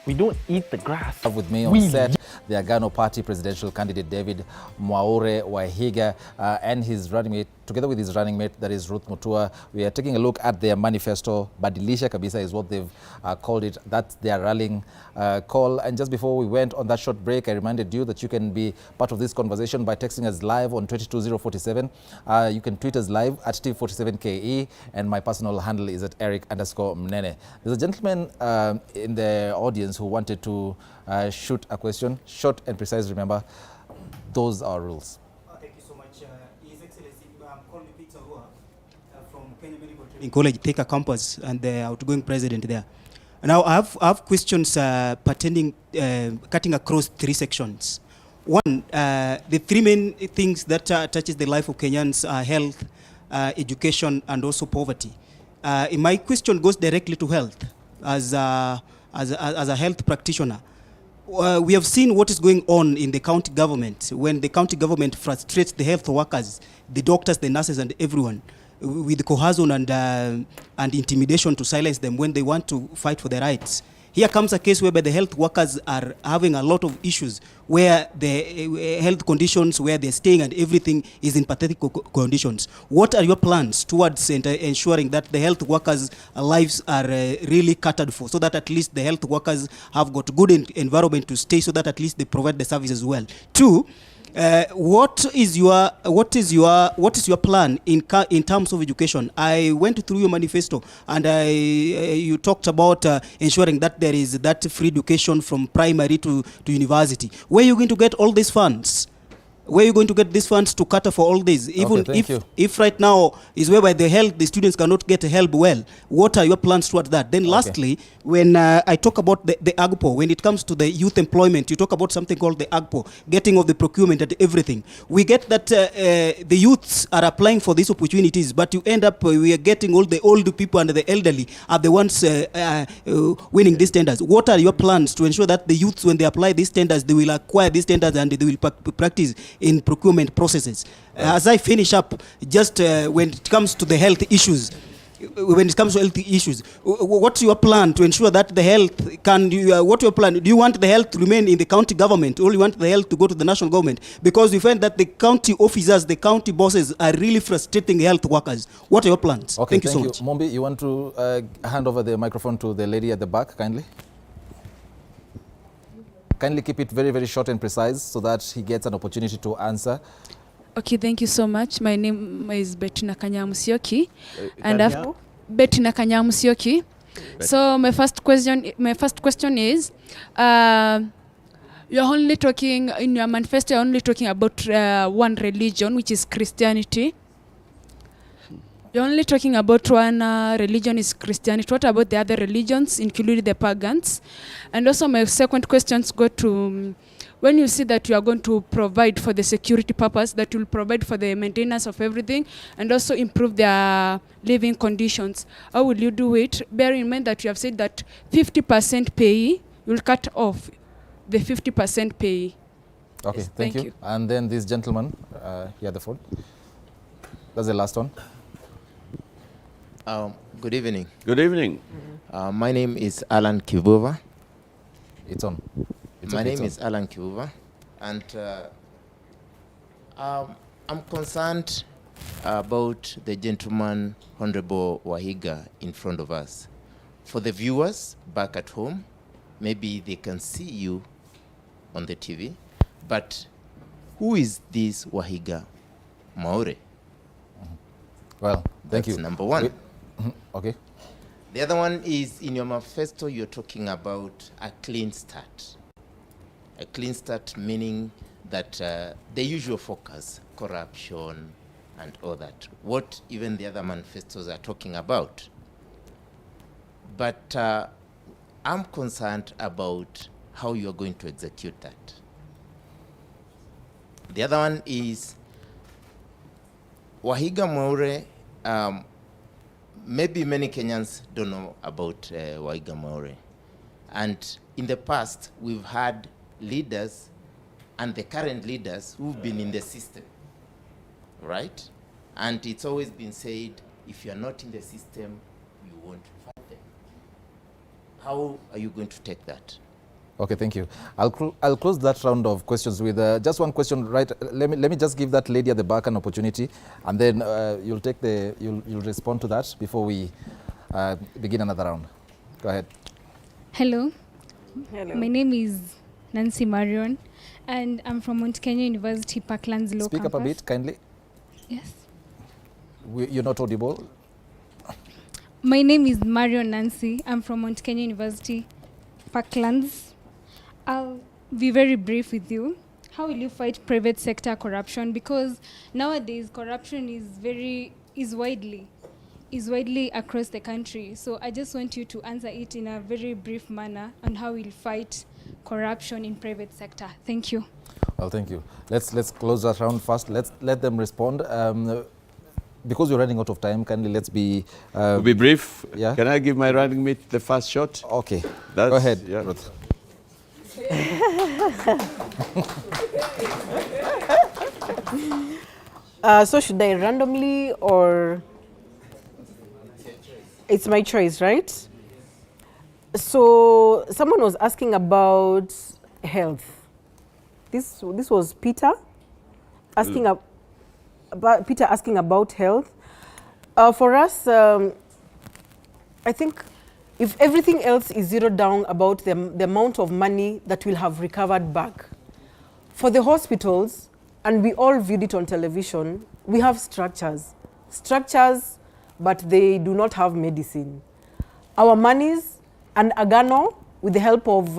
We don't eat the grass. With me on set, the Agano Party presidential candidate David Mwaure Wahiga and his running mate together with his running mate, that is Ruth Mutua. We are taking a look at their manifesto. Badilisha Kabisa is what they've called it. That's their rallying call. And just before we went on that short break, I reminded you that you can be part of this conversation by texting us live on 22047. You can tweet us live at T47KE, and my personal handle is at Eric_Mnene. There's a gentleman in the audience who wanted to shoot a question, short and precise. Remember, those are rules. Thank you so much. His Excellency, I'm calling Peter Hua from Kenya Medical Training College, Thika campus, and the outgoing president there. Now, I have questions pertaining, cutting across three sections. One, the three main things that touches the life of Kenyans are health, education, and also poverty. My question goes directly to health. As a health practitioner, we have seen what is going on in the county government when the county government frustrates the health workers, the doctors, the nurses, and everyone with coercion and intimidation to silence them when they want to fight for their rights. Here comes a case whereby the health workers are having a lot of issues where the health conditions, where they're staying and everything is in pathetic conditions. What are your plans towards ensuring that the health workers' lives are really catered for, so that at least the health workers have got good environment to stay, so that at least they provide the services well? Two, what is your plan in terms of education? I went through your manifesto, and you talked about ensuring that there is that free education from primary to university. Where are you going to get all these funds? Where are you going to get these funds to cater for all this? Even if right now is whereby the students cannot get help well, what are your plans towards that? Then lastly, when I talk about the AGPO, when it comes to the youth employment, you talk about something called the AGPO, getting of the procurement and everything. We get that the youths are applying for these opportunities, but you end up, we are getting all the old people and the elderly are the ones winning these tenders. What are your plans to ensure that the youths, when they apply these tenders, they will acquire these tenders and they will practice in procurement processes? As I finish up, just when it comes to the health issues, what's your plan to ensure that the health what's your plan? Do you want the health to remain in the county government, or you want the health to go to the national government? Because we find that the county officers, the county bosses are really frustrating health workers. What are your plans? Okay, thank you so much. Mombi, you want to hand over the microphone to the lady at the back, kindly? Kindly keep it very, very short and precise so that he gets an opportunity to answer. Okay, thank you so much. My name is Bettina Kanyamusyoki, and I've Bettina Kanyamusyoki. So my first question is, you're only talking in your manifesto. You're only talking about one religion, which is Christianity. You're only talking about one religion is Christianity. What about the other religions, including the pagans? And also my second questions go to, when you see that you are going to provide for the security purpose, that will provide for the maintenance of everything and also improve their living conditions, how will you do it? Bear in mind that you have said that 50% payee, you'll cut off the 50% payee. Okay, yes, thank you. And then this gentleman here at the phone. That's the last one. Good evening. Good evening. My name is Alan Kivuva. It's on. My name is Alan Kivuva, and I'm concerned about the gentleman, Honorable Wahiga, in front of us. For the viewers back at home, maybe they can see you on the TV, but who is this Wahiga Mwaure? Well, thank you. That's number one. Okay. The other one is, in your manifesto, you're talking about a clean start. A clean start meaning that the usual focus, corruption and all that, what even the other manifestos are talking about. But I'm concerned about how you are going to execute that. The other one is Wahiga Mwaure. Maybe many Kenyans don't know about Wahiga Mwaure. And in the past, we've had leaders and the current leaders who've been in the system, right? And it's always been said, if you're not in the system, you won't fight them. How are you going to take that? Okay, thank you. I'll close that round of questions with just one question. Right, let me just give that lady at the back an opportunity, and then you'll respond to that before we begin another round. Go ahead. Hello. Hello. My name is Nancy Marion, and I'm from Mount Kenya University Parklands Law Speak Campus. up a bit, kindly. Yes. You're not audible. My name is Marion Nancy. I'm from Mount Kenya University Parklands. I'll be very brief with you. How will you fight private sector corruption? Because nowadays corruption is widely across the country. So I just want you to answer it in a very brief manner on how we'll fight corruption in private sector. Thank you. Well, thank you. Let's close that round first. Let's let them respond. Because we're running out of time, kindly let's be... to be brief, yeah? Can I give my running mate the first shot? Okay. Go ahead, Ruth. So should I randomly or... It's my choice, right? So someone was asking about health. This was Peter asking about health. For us, I think if everything else is zeroed down about the amount of money that we'll have recovered back. For the hospitals, and we all viewed it on television, we have structures, but they do not have medicine. Our monies and Agano, with the help of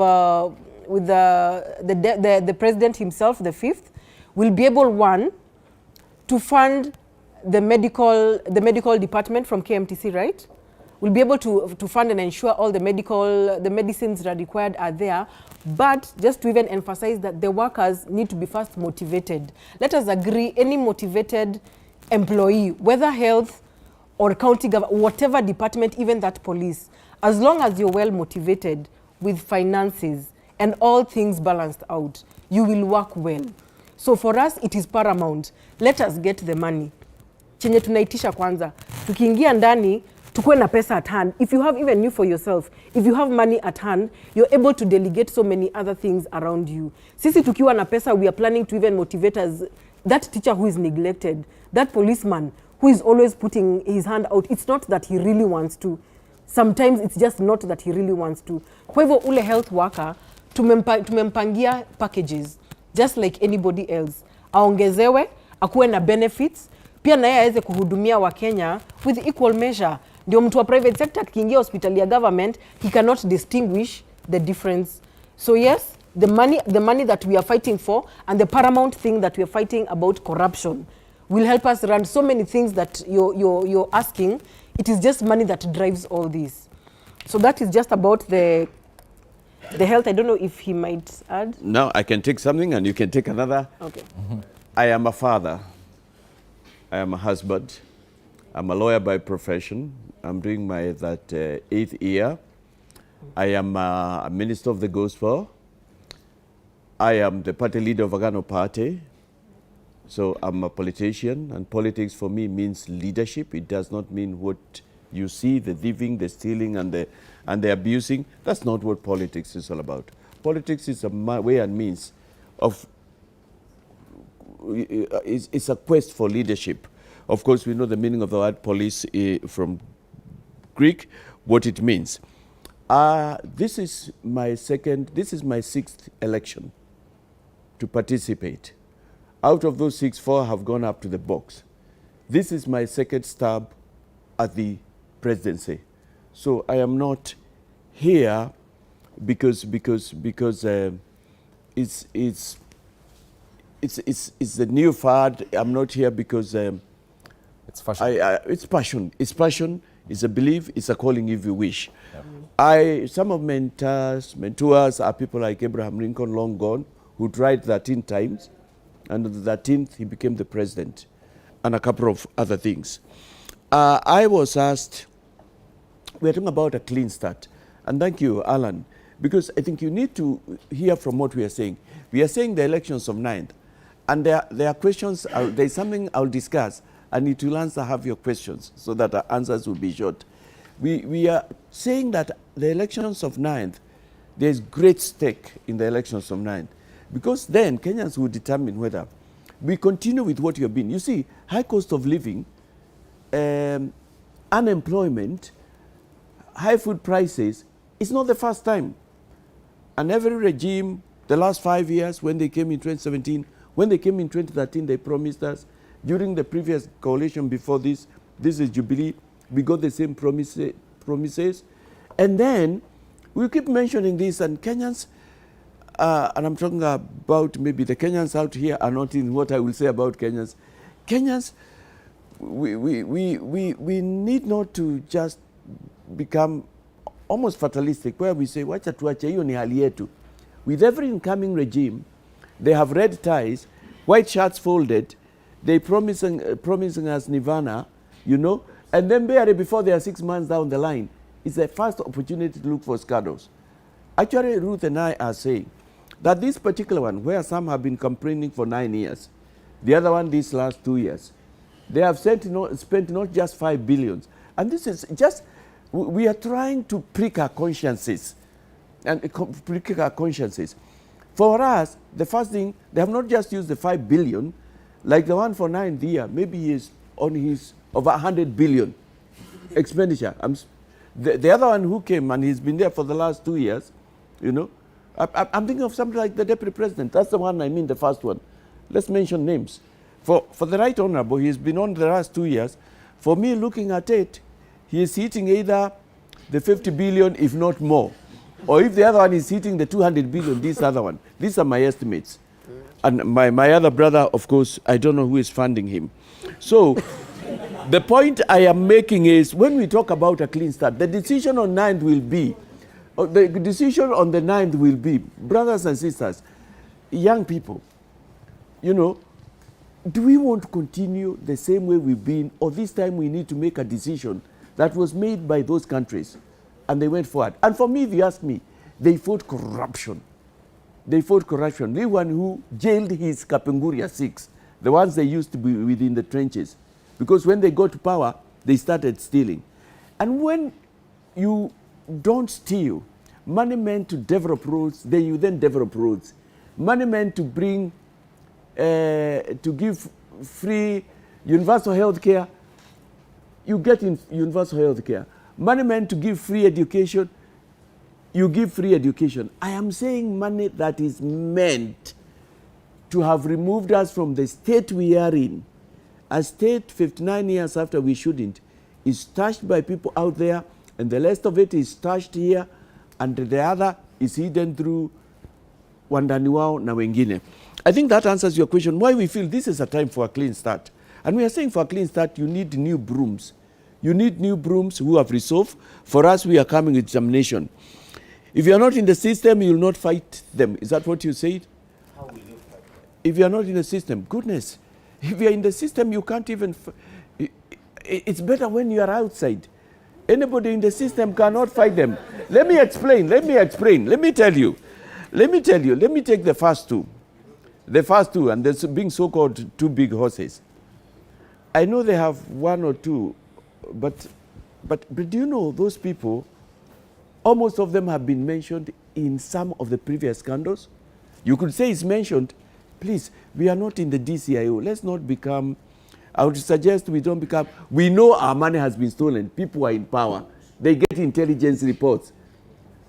the president himself, the 5th, will be able, one, to fund the medical department from KMTC, right? We'll be able to fund and ensure all the medicines that are required are there. But just to even emphasize that the workers need to be first motivated. Let us agree, any motivated employee, whether health or county government, whatever department, even that police, as long as you're well motivated with finances and all things balanced out, you will work well. So for us, it is paramount. Let us get the money. Chenye tunaitisha kwanza. Tukiingia ndani, tukuwe na pesa at hand. If you have, even you for yourself, if you have money at hand, you're able to delegate so many other things around you. Sisi tukiwa na pesa, we are planning to even motivate us. That teacher who is neglected, that policeman who is always putting his hand out, it's not that he really wants to. Sometimes it's just not that he really wants to. Kwa hivyo ule health worker, tumempangia packages, just like anybody else. Aongezewe, akuwe na benefits, pia naye aweze kuhudumia wa Kenya with equal measure. Ndio mtu wa private sector kiingia hospitali ya government, he cannot distinguish the difference. So yes, the money that we are fighting for, and the paramount thing that we are fighting about, corruption, will help us run so many things that you're asking. It is just money that drives all this. So that is just about the health. I don't know if he might add. No, I can take something and you can take another. Okay. I am a father. I am a husband. I'm a lawyer by profession. I'm doing my 8th year. I am a minister of the gospel. I am the party leader of Agano Party. So I'm a politician, and politics for me means leadership. It does not mean what you see, the thieving, the stealing, and the abusing. That's not what politics is all about. Politics is a way and means of, it's a quest for leadership. Of course, we know the meaning of the word police from Greek, what it means. This is my 6th election to participate. Out of those 6, 4 have gone up to the box. This is my 2nd stab at the presidency. So I am not here because it's the new fad. I'm not here because it's fashion. It's passion. It's passion. It's a belief. It's a calling if you wish. Yep. Some of mentors are people like Abraham Lincoln, long gone, who tried 13 times. And on the 13th, he became the president, and a couple of other things. I was asked, we're talking about a clean start. And thank you, Alan, because I think you need to hear from what we are saying. We are saying the elections of 9th, and there are questions, there's something I'll discuss, and it will have your questions so that our answers will be short. We are saying that the elections of 9th there's great stake in the elections of 9th, because then Kenyans will determine whether we continue with what you have been. You see, high cost of living, unemployment, high food prices, it's not the first time. And every regime, the last 5 years, when they came in 2017, when they came in 2013, they promised us. During the previous coalition before this is Jubilee, we got the same promises. And then we keep mentioning this, and Kenyans, and I'm talking about maybe the Kenyans out here are not in what I will say about Kenyans. Kenyans, we need not to just become almost fatalistic, where we say, wacha tuache, hiyo ni hali yetu. With every incoming regime, they have red ties, white shirts folded, they promising us nirvana, you know, and then barely before they are 6 months down the line, it's the first opportunity to look for scandals. Actually, Ruth and I are saying that this particular one, where some have been complaining for 9 years, the other one these last 2 years, they have spent not just 5 billion. And this is just, we are trying to prick our consciences. For us, the first thing, they have not just used the 5 billion, like the one for 9th year, maybe he is on his over 100 billion expenditure. The other one who came, and he's been there for the last 2 years, you know, I'm thinking of something like the Deputy President. That's the one I mean, the first one. Let's mention names. For the Right Honorable, he's been on the last 2 years. For me, looking at it, he is hitting either the 50 billion, if not more. Or if the other one is hitting the 200 billion, this other one. These are my estimates. And my other brother, of course, I don't know who is funding him. So the point I am making is, when we talk about a clean start, the decision on 9th will be, brothers and sisters, young people, you know, do we want to continue the same way we've been, or this time we need to make a decision that was made by those countries and they went forward? And for me, if you ask me, they fought corruption. The one who jailed his Kapenguria 6, the ones they used to be within the trenches. Because when they got to power, they started stealing. And when you don't steal, money meant to develop roads, you then develop roads. Money meant to bring, to give free universal health care, you get universal health care. Money meant to give free education, you give free education. I am saying money that is meant to have removed us from the state we are in. A state 59 years after we shouldn't, is touched by people out there, and the rest of it is touched here, and the other is hidden through wandani wao na wengine. I think that answers your question, why we feel this is a time for a clean start. And we are saying for a clean start, you need new brooms. You need new brooms who have resolved. For us, we are coming with examination. If you are not in the system, you will not fight them. Is that what you said? How will you fight them? If you are not in the system, goodness. If you are in the system, you can't even... It's better when you are outside. Anybody in the system cannot fight them. Let me explain. Let me tell you. Let me take the first two. And there's being so-called two big horses. I know they have one or two, but do you know those people, almost of them have been mentioned in some of the previous scandals? You could say it's mentioned. Please, we are not in the DCIO. Let's not become, I would suggest we don't become, we know our money has been stolen. People are in power. They get intelligence reports.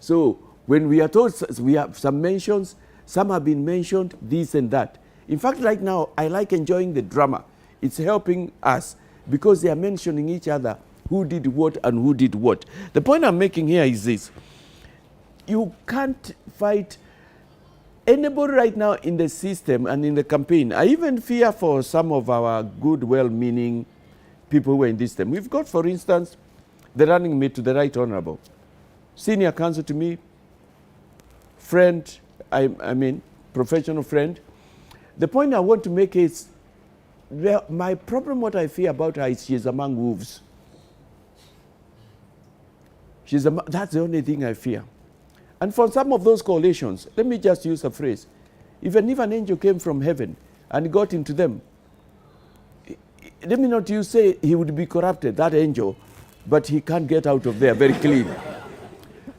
So when we are told we have some mentions, some have been mentioned, this and that. In fact, right now, I like enjoying the drama. It's helping us because they are mentioning each other, who did what and who did what. The point I'm making here is this. You can't fight anybody right now in the system and in the campaign. I even fear for some of our good, well-meaning people who are in this system. We've got, for instance, the running mate to the Right Honorable. Senior counsel to me, friend, I mean, professional friend. The point I want to make is, my problem, what I fear about her is she's among wolves. That's the only thing I fear. And for some of those coalitions, let me just use a phrase. Even if an angel came from heaven and got into them, let me not use say he would be corrupted, that angel, but he can't get out of there very clean.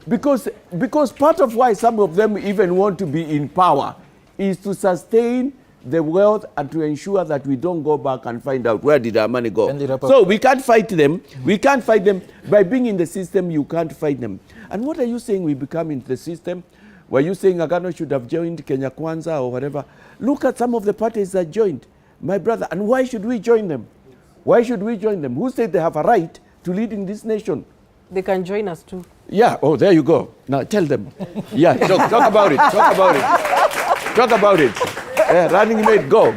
Because part of why some of them even want to be in power is to sustain the wealth and to ensure that we don't go back and find out where did our money go. So we can't fight them. We can't fight them. By being in the system, you can't fight them. And what are you saying we become in the system? Were you saying Agano should have joined Kenya Kwanza or whatever? Look at some of the parties that joined, my brother. And why should we join them? Why should we join them? Who said they have a right to lead in this nation? They can join us too. Yeah, oh, there you go. Now tell them. Yeah, talk about it. Talk about it. Talk about it. Running mate, go.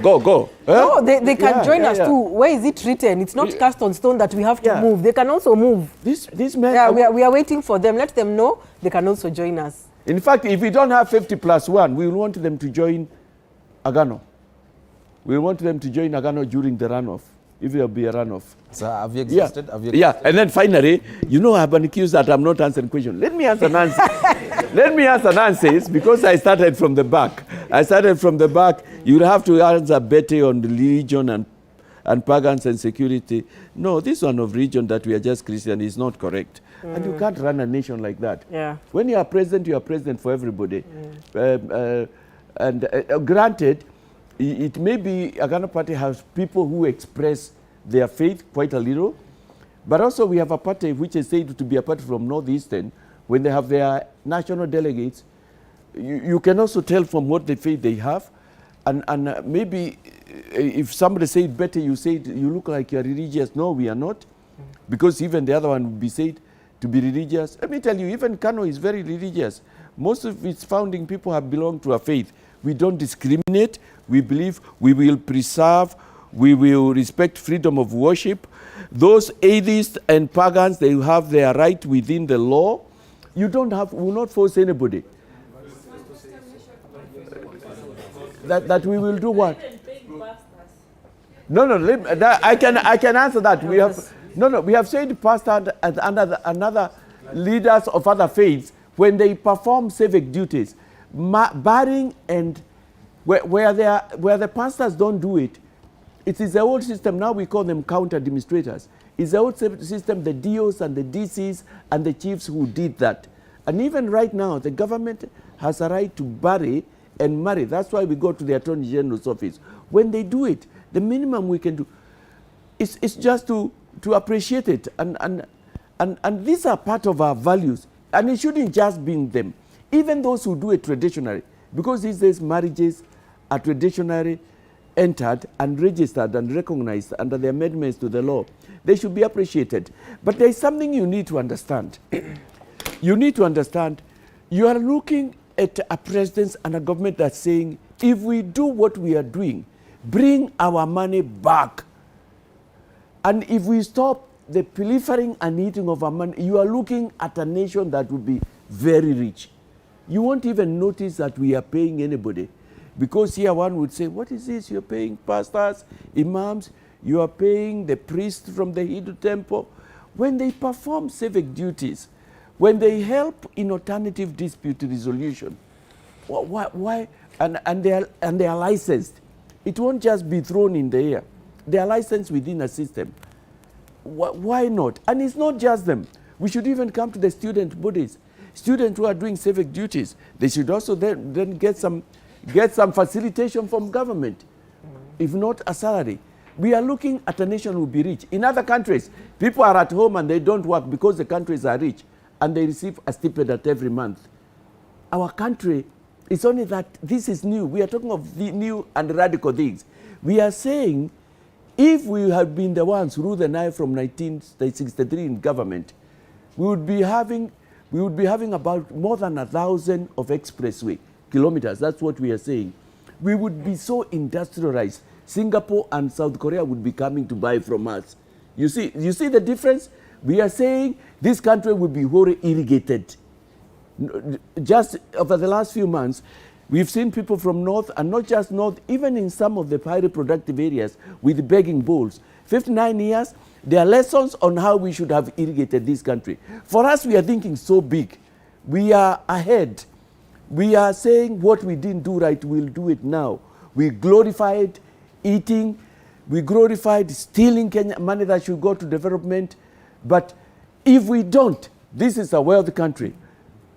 No, they can join us too. Where is it written? It's not cast on stone that we have to move. They can also move. These men. Yeah, we are waiting for them. Let them know they can also join us. In fact, if we don't have 50+1, we want them to join Agano. We want them to join Agano during the runoff, if there will be a runoff. So have you existed? Yeah. Have you existed? And then finally, I've been accused that I'm not answering questions. Let me answer Nancy. Let me answer Nancy's, because I started from the back. You'll have to answer Betty on the religion and pagans and security. No, this one of religion that we are just Christian is not correct. And you can't run a nation like that. Yeah. When you are president for everybody. Granted, it may be Agano Party has people who express their faith quite a little, but also we have a party which is said to be a party from Northeastern. When they have their national delegates, you can also tell from what the faith they have, and maybe if somebody said better, you say you look like you're religious. No, we are not, because even the other one would be said to be religious. Let me tell you, even Kano is very religious. Most of its founding people have belonged to a faith. We don't discriminate. We believe we will preserve, we will respect freedom of worship. Those atheists and pagans, they have their right within the law. We will not force anybody. That we will do what? No, I can answer that. We have said pastor and another leaders of other faiths, when they perform civic duties, barring and where the pastors don't do it, it is the old system. Now we call them counter administrators. It's the old system, the DOs and the DCs and the chiefs who did that. And even right now, the government has a right to bury and marry. That's why we go to the Attorney General's office. When they do it, the minimum we can do is just to appreciate it. And these are part of our values. And it shouldn't just be in them. Even those who do it traditionally, because these days marriages are traditionally entered and registered and recognized under the amendments to the law, they should be appreciated. But there is something you need to understand. You need to understand, you are looking at a president and a government that's saying, if we do what we are doing, bring our money back. And if we stop the pilfering and eating of our money, you are looking at a nation that will be very rich. You won't even notice that we are paying anybody. Because here one would say, what is this? You're paying pastors, imams, you are paying the priests from the Hindu temple. When they perform civic duties, when they help in alternative dispute resolution, why? And they are licensed. It won't just be thrown in the air. They are licensed within a system. Why not? And it's not just them. We should even come to the student bodies. Students who are doing civic duties, they should also then get some facilitation from government, if not a salary. We are looking at a nation who will be rich. In other countries, people are at home and they don't work because the countries are rich and they receive a stipend at every month. Our country, it's only that this is new. We are talking of the new and radical things. We are saying, if we had been the ones who ruled the Nile from 1963 in government, we would be having about more than 1,000 of expressway kilometers. That's what we are saying. We would be so industrialized. Singapore and South Korea would be coming to buy from us. You see the difference? We are saying this country will be wholly irrigated. Just over the last few months, we've seen people from north, and not just north, even in some of the highly productive areas with begging bowls. 59 years, there are lessons on how we should have irrigated this country. For us, we are thinking so big. We are ahead. We are saying what we didn't do right, we'll do it now. We glorified eating. We glorified stealing Kenya money that should go to development. But if we don't, this is a wealthy country.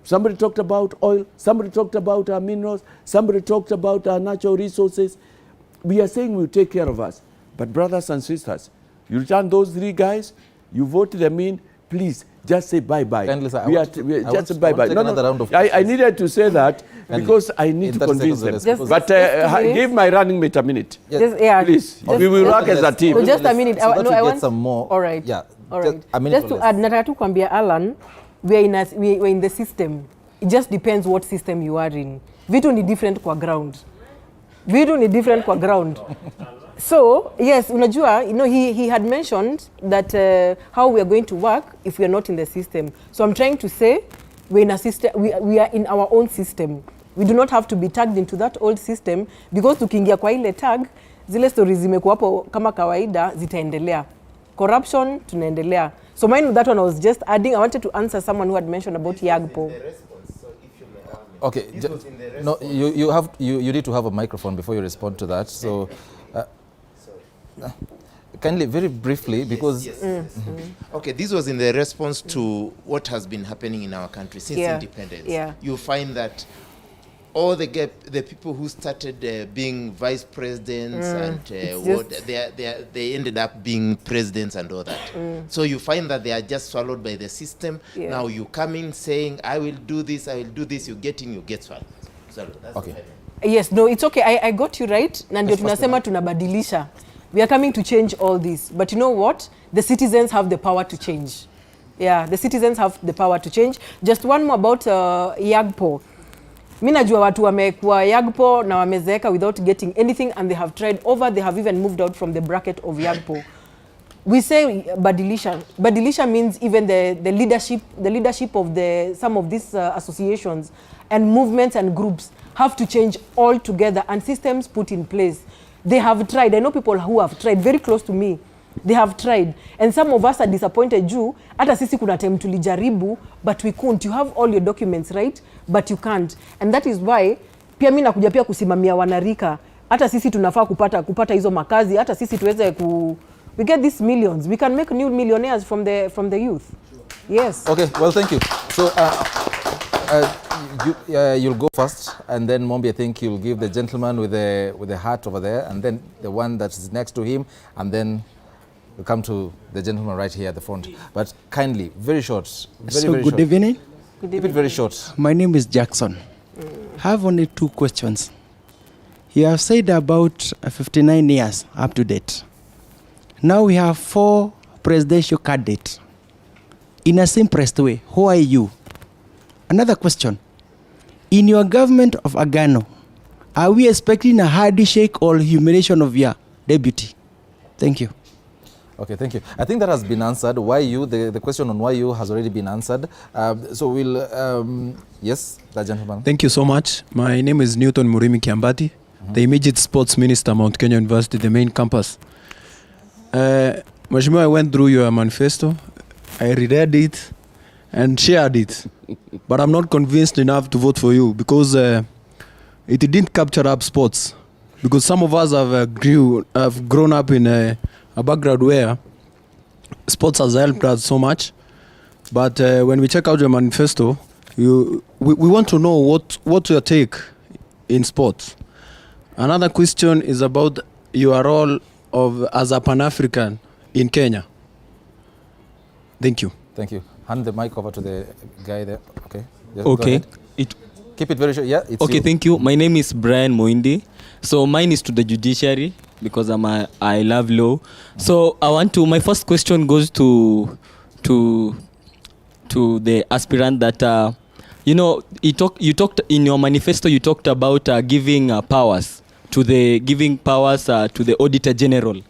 Somebody talked about oil. Somebody talked about our minerals. Somebody talked about our natural resources. We are saying we'll take care of us. But brothers and sisters, you return those 3 guys, you vote them in, please, just say bye-bye. Just say bye-bye. I needed to say that because I need to convince them. But give my running mate a minute. Please. We will work as a team. So just a minute. So I want some more. All right. Yeah. All right. Just to add, nataka tu kwambia Alan, we're in the system. It just depends what system you are in. Vitu ni different kwa ground. So, yes, unajua, he had mentioned that how we are going to work if we are not in the system. So I'm trying to say we're in a system, we are in our own system. We do not have to be tagged into that old system because tukiingia kwa ile tag, zile stories zimekuwa hapo kama kawaida zitaendelea. Corruption tunaendelea. So mine that one I was just adding. I wanted to answer someone who had mentioned about Yagpo. Okay, no, you need to have a microphone before you respond to that. So, kindly, very briefly, because okay, this was in the response to what has been happening in our country since independence. You find that all the people who started being vice presidents and they ended up being presidents and all that. So you find that they are just swallowed by the system. Now you come in saying, I will do this, you get in, you get swallowed. Okay. Yes, no, it's okay. I got you right. Na ndio tunasema tunabadilisha. We are coming to change all this. But you know what? The citizens have the power to change. Yeah, the citizens have the power to change. Just one more about Yagpo. Mimi najua watu wamekuwa Yagpo na wamezeeka without getting anything and they have tried over, they have even moved out from the bracket of Yagpo. We say badilisha. Badilisha means even the leadership of some of these associations and movements and groups have to change all together and systems put in place. They have tried. I know people who have tried, very close to me. They have tried. And some of us are disappointed juu. Hata sisi kuna time tulijaribu, but we couldn't. You have all your documents, right? But you can't. And that is why, pia mimi nakuja pia kusimamia wanarika. Hata sisi tunafaa kupata hizo makazi. Hata sisi tuweze we get these millions. We can make new millionaires from the youth. Yes. Okay, well, thank you. So, you'll go first, and then Mombi, I think you'll give the gentleman with the hat over there, and then the one that's next to him, and then we'll come to the gentleman right here at the front. But kindly, very short. Very good short. Evening. Keep it very short. My name is Jackson. I have only 2 questions. You have said about 59 years up to date. Now we have 4 presidential candidates. In a simplest way, who are you? Another question. In your government of Agano, are we expecting a handshake or humiliation of your deputy? Thank you. Okay, thank you. I think that has been answered. Why you? The question on why you has already been answered. So we'll, yes, that gentleman. Thank you so much. My name is Newton Murimi Kiambati, the immediate sports minister, Mount Kenya University, the main campus. Mheshimiwa, I went through your manifesto. I read it and shared it. But I'm not convinced enough to vote for you because it didn't capture up sports. Because some of us have grown up in a background where sports has helped us so much. But when we check out your manifesto, we want to know what's your take in sports. Another question is about your role as a Pan-African in Kenya. Thank you. Thank you. Hand the mic over to the guy there. Okay. Yes, okay. Keep it very short. Yeah. It's okay. You. Thank you. My name is Brian Moindi. So mine is to the judiciary because I love law. So my first question goes to the aspirant that you talked in your manifesto. You talked about giving powers to the Auditor General.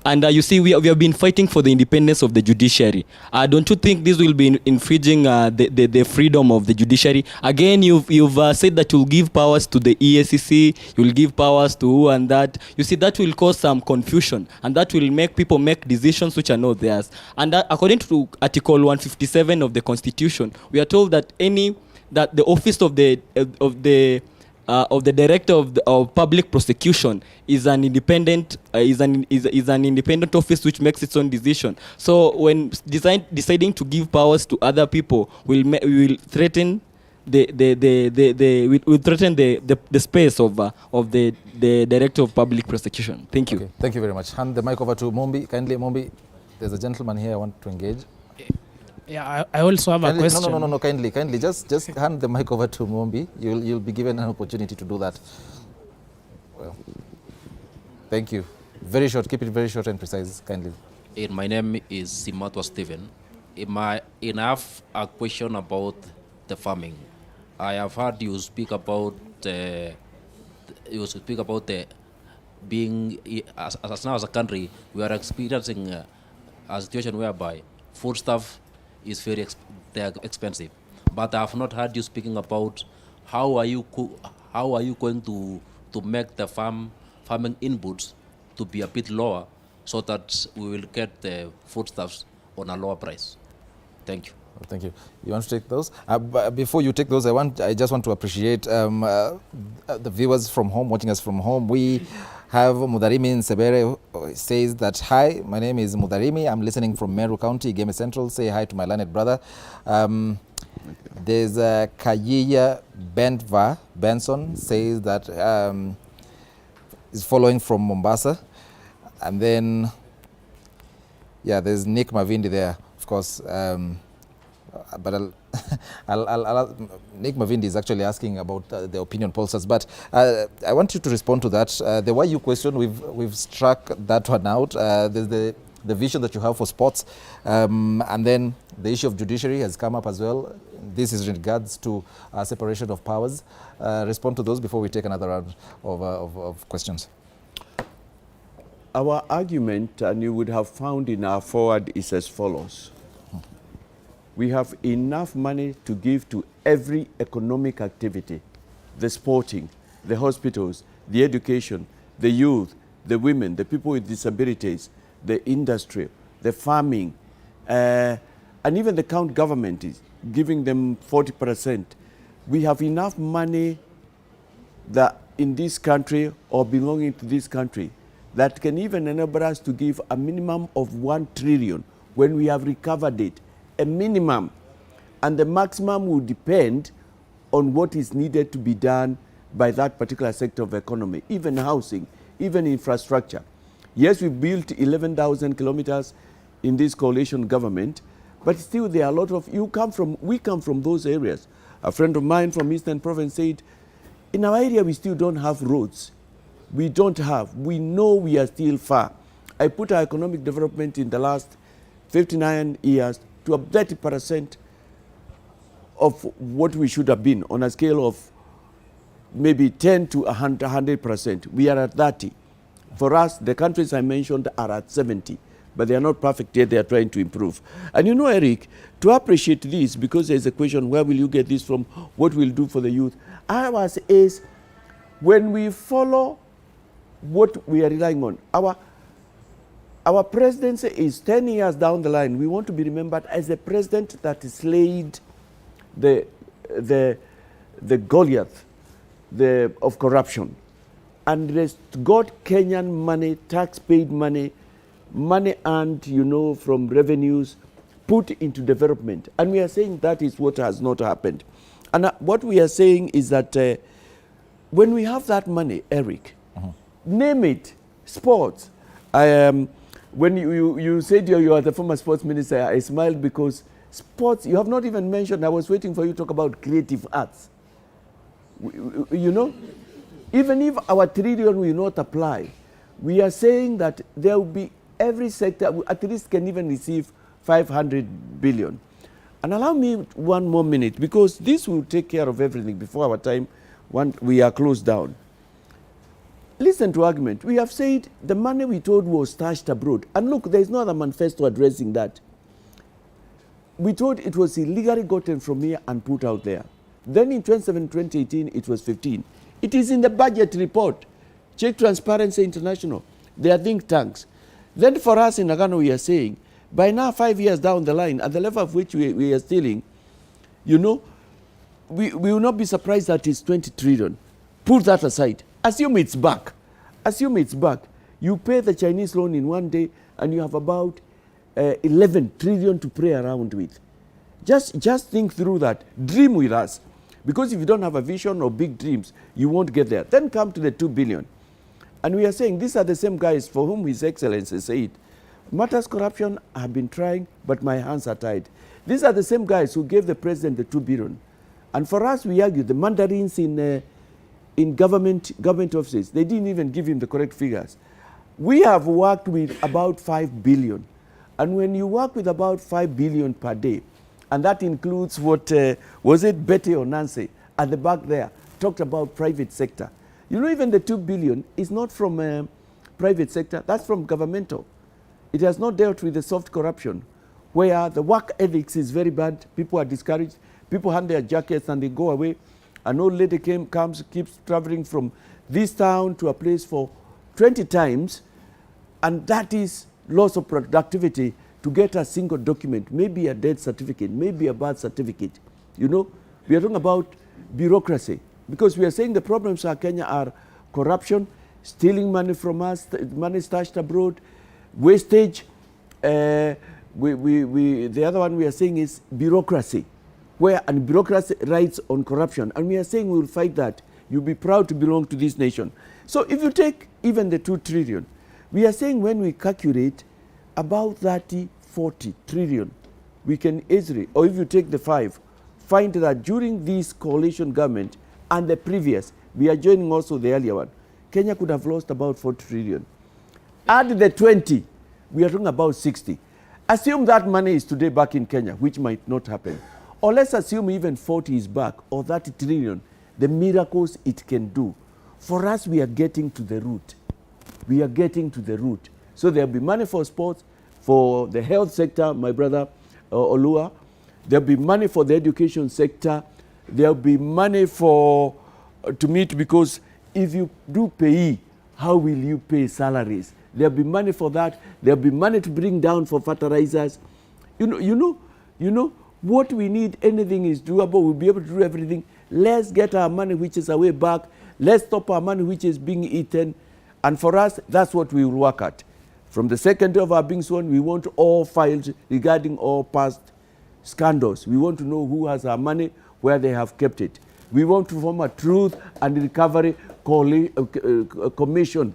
And you see, we have been fighting for the independence of the judiciary. Don't you think this will be infringing the freedom of the judiciary? Again, you've said that you'll give powers to the EACC, you'll give powers to who and that. You see, that will cause some confusion, and that will make people make decisions which are not theirs. And according to Article 157 of the Constitution, we are told that the office of the Director of Public Prosecution is an independent office which makes its own decision. So when deciding to give powers to other people will threaten we threaten the space of the Director of Public Prosecution. Thank you. Okay, thank you very much. Hand the mic over to Mumbi. Kindly, Mumbi, there's a gentleman here I want to engage. Yeah, I also have Kindly, a question. No, kindly, just hand the mic over to Mumbi. You'll be given an opportunity to do that. Well, thank you. Very short, keep it very short and precise, kindly. My name is Simatwa Stephen. I have a question about the farming. I have heard you speak about the being as now as a country we are experiencing a situation whereby foodstuff is very expensive. But I have not heard you speaking about how are you going to make the farming inputs to be a bit lower so that we will get the foodstuffs on a lower price. Thank you. Thank you. You want to take those? Before you take those, I just want to appreciate the viewers from home, watching us from home. We have Mudarimi Nsebere who says that, hi, my name is Mudarimi. I'm listening from Meru County, Game Central. Say hi to my learned brother. There's Kayiya Benson says that is following from Mombasa. And then, yeah, there's Nick Mavindi there, of course. But Nick Mavindi is actually asking about the opinion pollsters. But I want you to respond to that. The YU question, we've struck that one out. There's the vision that you have for sports. And then the issue of judiciary has come up as well. This is in regards to separation of powers. Respond to those before we take another round of questions. Our argument, and you would have found in our forward, is as follows. We have enough money to give to every economic activity, the sporting, the hospitals, the education, the youth, the women, the people with disabilities, the industry, the farming, and even the county government is giving them 40%. We have enough money that in this country or belonging to this country that can even enable us to give a minimum of 1 trillion when we have recovered it. A minimum, and the maximum will depend on what is needed to be done by that particular sector of economy, even housing, even infrastructure. Yes, we built 11,000 kilometers in this coalition government, but still there are a lot of, we come from those areas. A friend of mine from Eastern Province said, in our area we still don't have roads. We know we are still far. I put our economic development in the last 59 years to a 30% of what we should have been on a scale of maybe 10 to 100%. We are at 30. For us, the countries I mentioned are at 70, but they are not perfect yet. They are trying to improve. And you know, Eric, to appreciate this, because there's a question, where will you get this from? What will you do for the youth? Ours is when we follow what we are relying on. Our presidency is 10 years down the line. We want to be remembered as the president that slayed the Goliath of corruption and got Kenyan money, tax-paid money, money earned, from revenues, put into development. And we are saying that is what has not happened. And what we are saying is that when we have that money, Eric, name it, sports. When you said you are the former sports minister, I smiled because sports, you have not even mentioned, I was waiting for you to talk about creative arts. Even if our trillion will not apply, we are saying that there will be every sector, at least can even receive 500 billion. And allow me 1 more minute, because this will take care of everything before our time, we are closed down. Listen to argument. We have said the money we told was stashed abroad. And look, there is no other manifesto addressing that. We told it was illegally gotten from here and put out there. Then in 2018, it was 15. It is in the budget report. Check Transparency International. They are think tanks. Then for us in Agano, we are saying, by now 5 years down the line, at the level of which we are stealing, we will not be surprised that it's 20 trillion. Put that aside. Assume it's back. You pay the Chinese loan in 1 day and you have about 11 trillion to play around with. Just think through that. Dream with us. Because if you don't have a vision or big dreams, you won't get there. Then come to the 2 billion. And we are saying these are the same guys for whom His Excellency said, matters corruption, I have been trying, but my hands are tied. These are the same guys who gave the president the 2 billion. And for us, we argue the mandarins in government offices, they didn't even give him the correct figures. We have worked with about 5 billion. And when you work with about 5 billion per day, and that includes what, was it Betty or Nancy at the back there, talked about private sector. You know, even the 2 billion is not from private sector, that's from governmental. It has not dealt with the soft corruption, where the work ethics is very bad, people are discouraged, people hand their jackets and they go away. An old lady comes, keeps traveling from this town to a place for 20 times, and that is loss of productivity to get a single document, maybe a death certificate, maybe a birth certificate. You know, we are talking about bureaucracy, because we are saying the problems in Kenya are corruption, stealing money from us, money stashed abroad, wastage. The other one we are saying is bureaucracy, and bureaucracy rides on corruption. And we are saying we will fight that. You'll be proud to belong to this nation. So if you take even the 2 trillion, we are saying when we calculate about 30, 40 trillion, we can easily, or if you take the 5, find that during this coalition government and the previous, we are joining also the earlier one, Kenya could have lost about 4 trillion. Add the 20, we are talking about 60. Assume that money is today back in Kenya, which might not happen. Or let's assume even 40 is back, or 30 trillion, the miracles it can do. For us, we are getting to the root. We are getting to the root. So there'll be money for sports, for the health sector, my brother Olua. There'll be money for the education sector. There'll be money for to meet, because if you do pay, how will you pay salaries? There'll be money for that. There'll be money to bring down for fertilizers. You know what we need. Anything is doable. We'll be able to do everything. Let's get our money which is away back. Let's stop our money which is being eaten. And for us, that's what we will work at. From the second day of our being sworn, we want all files regarding all past scandals. We want to know who has our money, where they have kept it. We want to form a truth and recovery commission,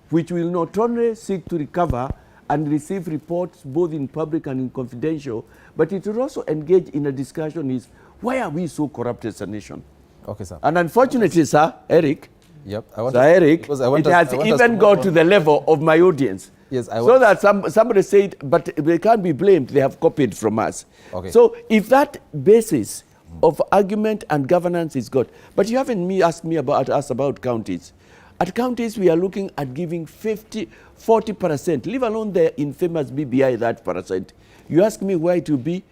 which will not only seek to recover and receive reports both in public and in confidential, but it will also engage in a discussion is, why are we so corrupt as a nation? Okay, sir. And unfortunately, sir, Eric, yep, it has even got to the level of my audience. Yes, so that somebody said, but they can't be blamed, they have copied from us. Okay. So if that basis of argument and governance is good, but you haven't asked me about counties. At counties, we are looking at giving 40%, leave alone the infamous BBI, that percent. You ask me where it will be.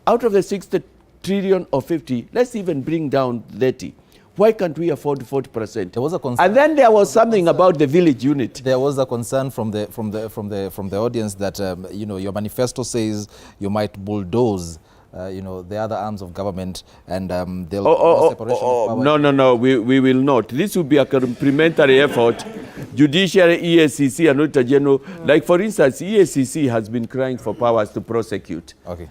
Out of the 60 trillion or 50, let's even bring down 30. Why can't we afford 40%? There was a concern. And then there was something about the village unit. There was a concern from the audience that your manifesto says you might bulldoze the other arms of government, and there'll be separation of power. No, we will not. This will be a complementary effort. Judiciary, EACC, and Auditor General. Like for instance, EACC has been crying for powers to prosecute. Okay.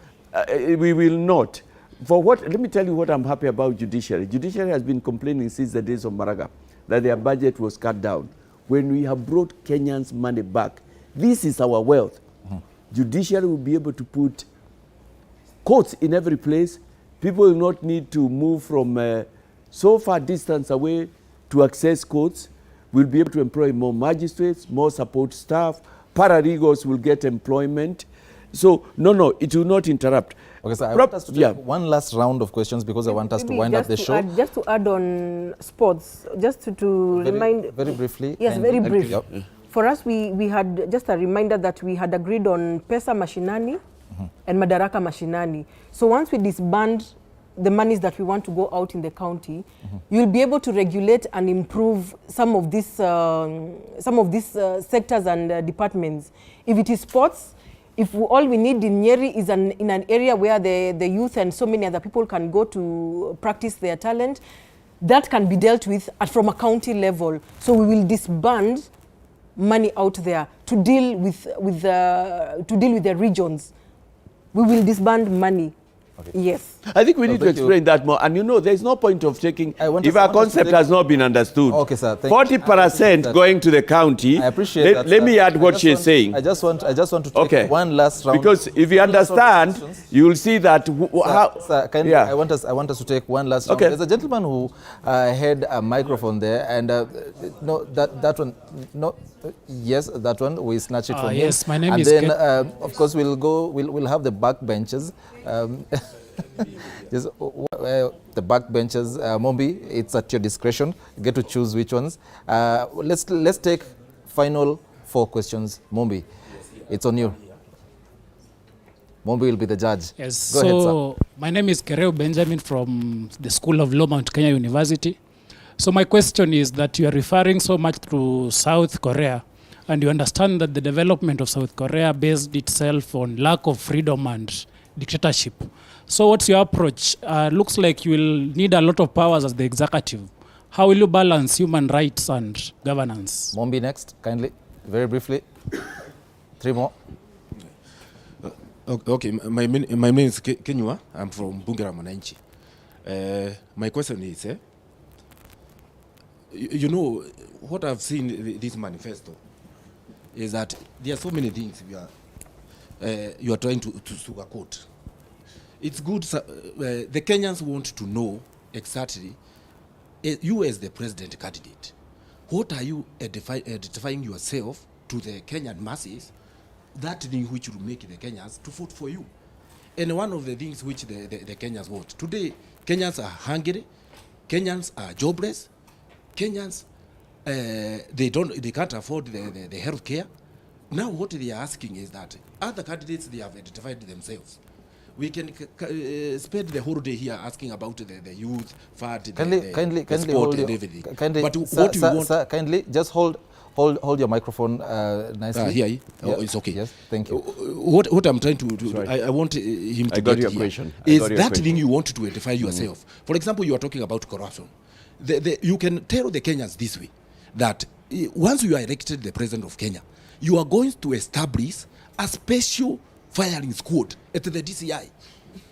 We will not. For what? Let me tell you what I'm happy about judiciary. Judiciary has been complaining since the days of Maraga that their budget was cut down. When we have brought Kenyans' money back, this is our wealth. Judiciary will be able to put courts in every place. People will not need to move from so far distance away to access courts. We'll be able to employ more magistrates, more support staff. Paralegals will get employment. So, no, it will not interrupt. Okay, so I want us to take one last round of questions because I want us to wind up the show. Just to add on sports, just to remind... Very briefly. Yes, very brief. Yep. For us, we had just a reminder that we had agreed on Pesa Mashinani and Madaraka Mashinani. So once we disband the monies that we want to go out in the county, you'll be able to regulate and improve some of these sectors and departments. If it is sports, if all we need in Nyeri is in an area where the youth and so many other people can go to practice their talent, that can be dealt with from a county level. So we will disband money out there to deal with the regions. We will disband money Yes. I think we need to explain that more. And you know, there's no point of taking, if our concept has not been understood. Okay, sir. 40% going to the county. I appreciate that. Let me add what she's saying. I just want to take one last round. Because if you understand, you will see that Sir, I want us to take one last round. Okay. There's a gentleman who had a microphone there, and no, that one, no, yes, that one, we snatch it from him. Yes, my name and is then, of course, we'll have the back benches. Just the back benches, Mombi, it's at your discretion. You get to choose which ones. Let's take final 4 questions. Mombi, it's on you. Mombi will be the judge. Yes. Go ahead, sir. My name is Kereo Benjamin from the School of Law, Mount Kenya University. So my question is that you are referring so much to South Korea, and you understand that the development of South Korea based itself on lack of freedom and dictatorship. So what's your approach? Looks like you will need a lot of powers as the executive. How will you balance human rights and governance? Mombi next, kindly, very briefly. 3 more. Okay, my name is Kenywa. I'm from Bungera Mwananchi. My question is, you know, what I've seen in this manifesto is that there are so many things you are trying to sugarcoat. It's good, the Kenyans want to know exactly, you as the president candidate, what are you identifying yourself to the Kenyan masses, that thing which will make the Kenyans to vote for you. And one of the things which the Kenyans want. Today, Kenyans are hungry, Kenyans are jobless, Kenyans, they can't afford the health care. Now what they are asking is that other candidates, they have identified themselves. We can spend the whole day here asking about the youth, fat, Kindly sport hold and your, everything. kindly, But sir, what you want... Sir, kindly just hold your microphone nicely. Here, it's okay. Yes, thank you. What I'm trying to I want him to get here is that thing you want to identify yourself. For example, you are talking about corruption. You can tell the Kenyans this way, that once you are elected the president of Kenya, you are going to establish a special firing squad at the DCI.